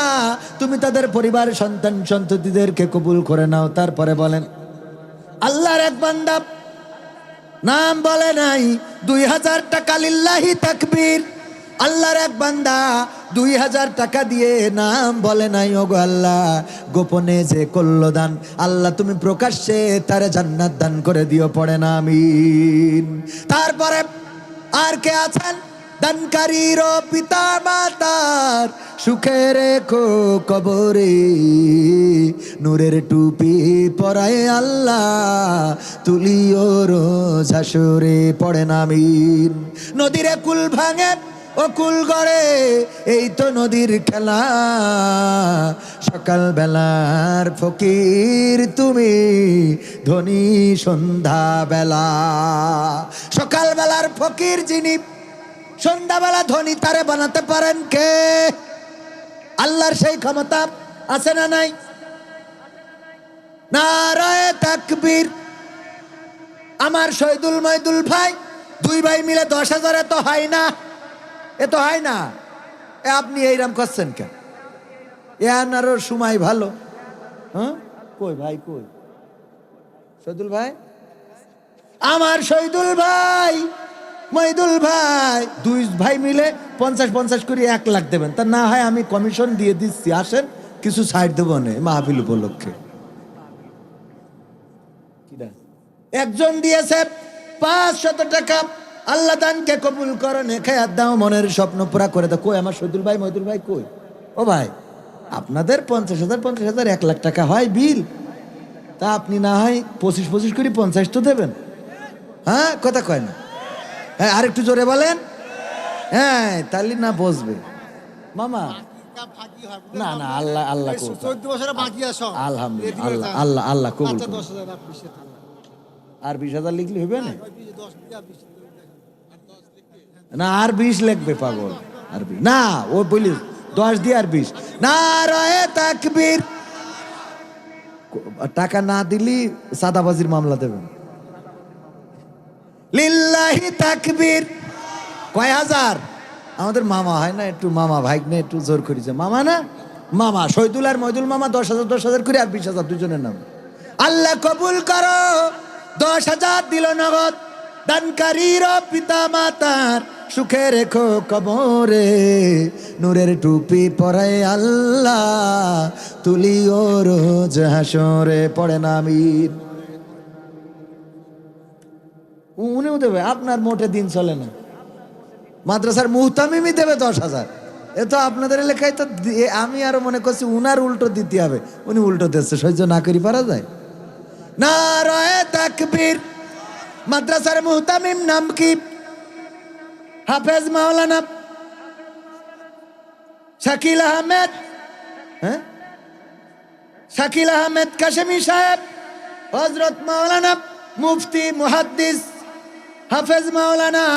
তুমি তাদের পরিবার সন্তান সন্ততিদেরকে কবুল করে নাও। তারপরে বলেন আল্লাহর এক বান্দা নাম বলে নাই, 2000 টাকা, লিল্লাহি তাকবীর। আল্লাহর এক বান্দা 2000 টাকা দিয়ে নাম বলে নাই। ওগো আল্লাহ গোপনে যে করলো দান, আল্লাহ তুমি প্রকাশ্যে তারে জান্নাত দান করে দিও, পড়ে না আমিন। তারপরে আর কে আছেন? দানকারীর পিতা মাতার সুখে রেখো কবরে, নূরের টুপি পরায় আল্লাহ তুলিও রোজ হাসরে, পড়ে না আমিন। নদীরে কুল ভাঙে ও কুল গড়ে, এই তো নদীর খেলা। সকাল বেলার ফকির তুমি, ধনী সন্ধ্যা বেলা। সকাল বেলার ফকির যিনি, সন্ধ্যাবেলা ধনী, তারে বানাতে পারেন কে? আল্লাহর সেই ক্ষমতা আছে না নাই? নারায়ে তাকবীর। আমার শহীদুল মইদুল ভাই, 2 ভাই মিলে 10,000 তো হয় না, এ তো হয় না। আপনি এইরকম করছেন কেন? এ আনারও সময় ভালো। হ্যাঁ কই ভাই, কই শহীদুল ভাই? আমার শহীদুল ভাই, মইদুল ভাই, 2 ভাই মিলে 50-50 করে 1 লাখ দেবেন। তা না হয় আমি কমিশন দিয়ে দিচ্ছি, আসেন কিছু ছাড় দেবো না মাহফিল উপলক্ষে। একজন দিয়েছে 500 টাকা। আল্লাহ দানকে কবুল করো, নেখায়াত দাও, মনের স্বপ্ন পুরা করে দাও। কই আমার শহীদুল ভাই, মইদুল ভাই কই? ও ভাই আপনাদের 50,000 1 লাখ টাকা হয় বিল, তা আপনি না হয় 25 করে 50 তো দেবেন। হ্যাঁ কথা কয় না? হ্যাঁ আর একটু জোরে বলেন। হ্যাঁ তাহলে না বসবে মামা। না না আল্লাহ আল্লাহ আলহামদুলিল্লাহ, আল্লাহ আল্লাহ কবুল করুন। আর 20,000 লিখলে হবে না? না আর 20 লিখবে পাগল। আর 20 না, ও বলি 10 দিয়ে আর 20। নারায়ে তাকবীর। টাকা না দিলি সাদাবাজির মামলা দেবেন। লিল্লাহি তাকবীর। কয় হাজার? আমাদের মামা হয় না, একটু মামা ভাই না, একটু জোর করেছে মামা না, মামা শহীদুল আর মইদুল মামা 10,000 করে, আর 20,000 দুজনের নাম। আল্লাহ কবুল করো। 10,000 দিল নগদ। দানকারীর পিতা মাতার সুখে রেখো কবরে, নূরের টুপি পরায় আল্লাহ তুলিও রোজ হাসরে, পড়ে না আমিন। উনিও দেবে, আপনার মোটে দিন চলে না। মাদ্রাসার মুহতামিমই দেবে 10,000। এ তো আপনাদের এলাকায় তো আমি আরো মনে করছি উনার উল্টো দিতে হবে, উনি উল্টো দিচ্ছে, সহ্য না করি পারা যায়? নারায়ে তাকবীর। মাদ্রাসার মুহতামিম নাম কি? হাফেজ মাওলানা শাকিল আহমেদ। হ্যাঁ শাকিল আহমেদ কাশেমি সাহেব, হযরত মাওলানা মুফতি মুহাদ্দিস হাফেজ মাওলানা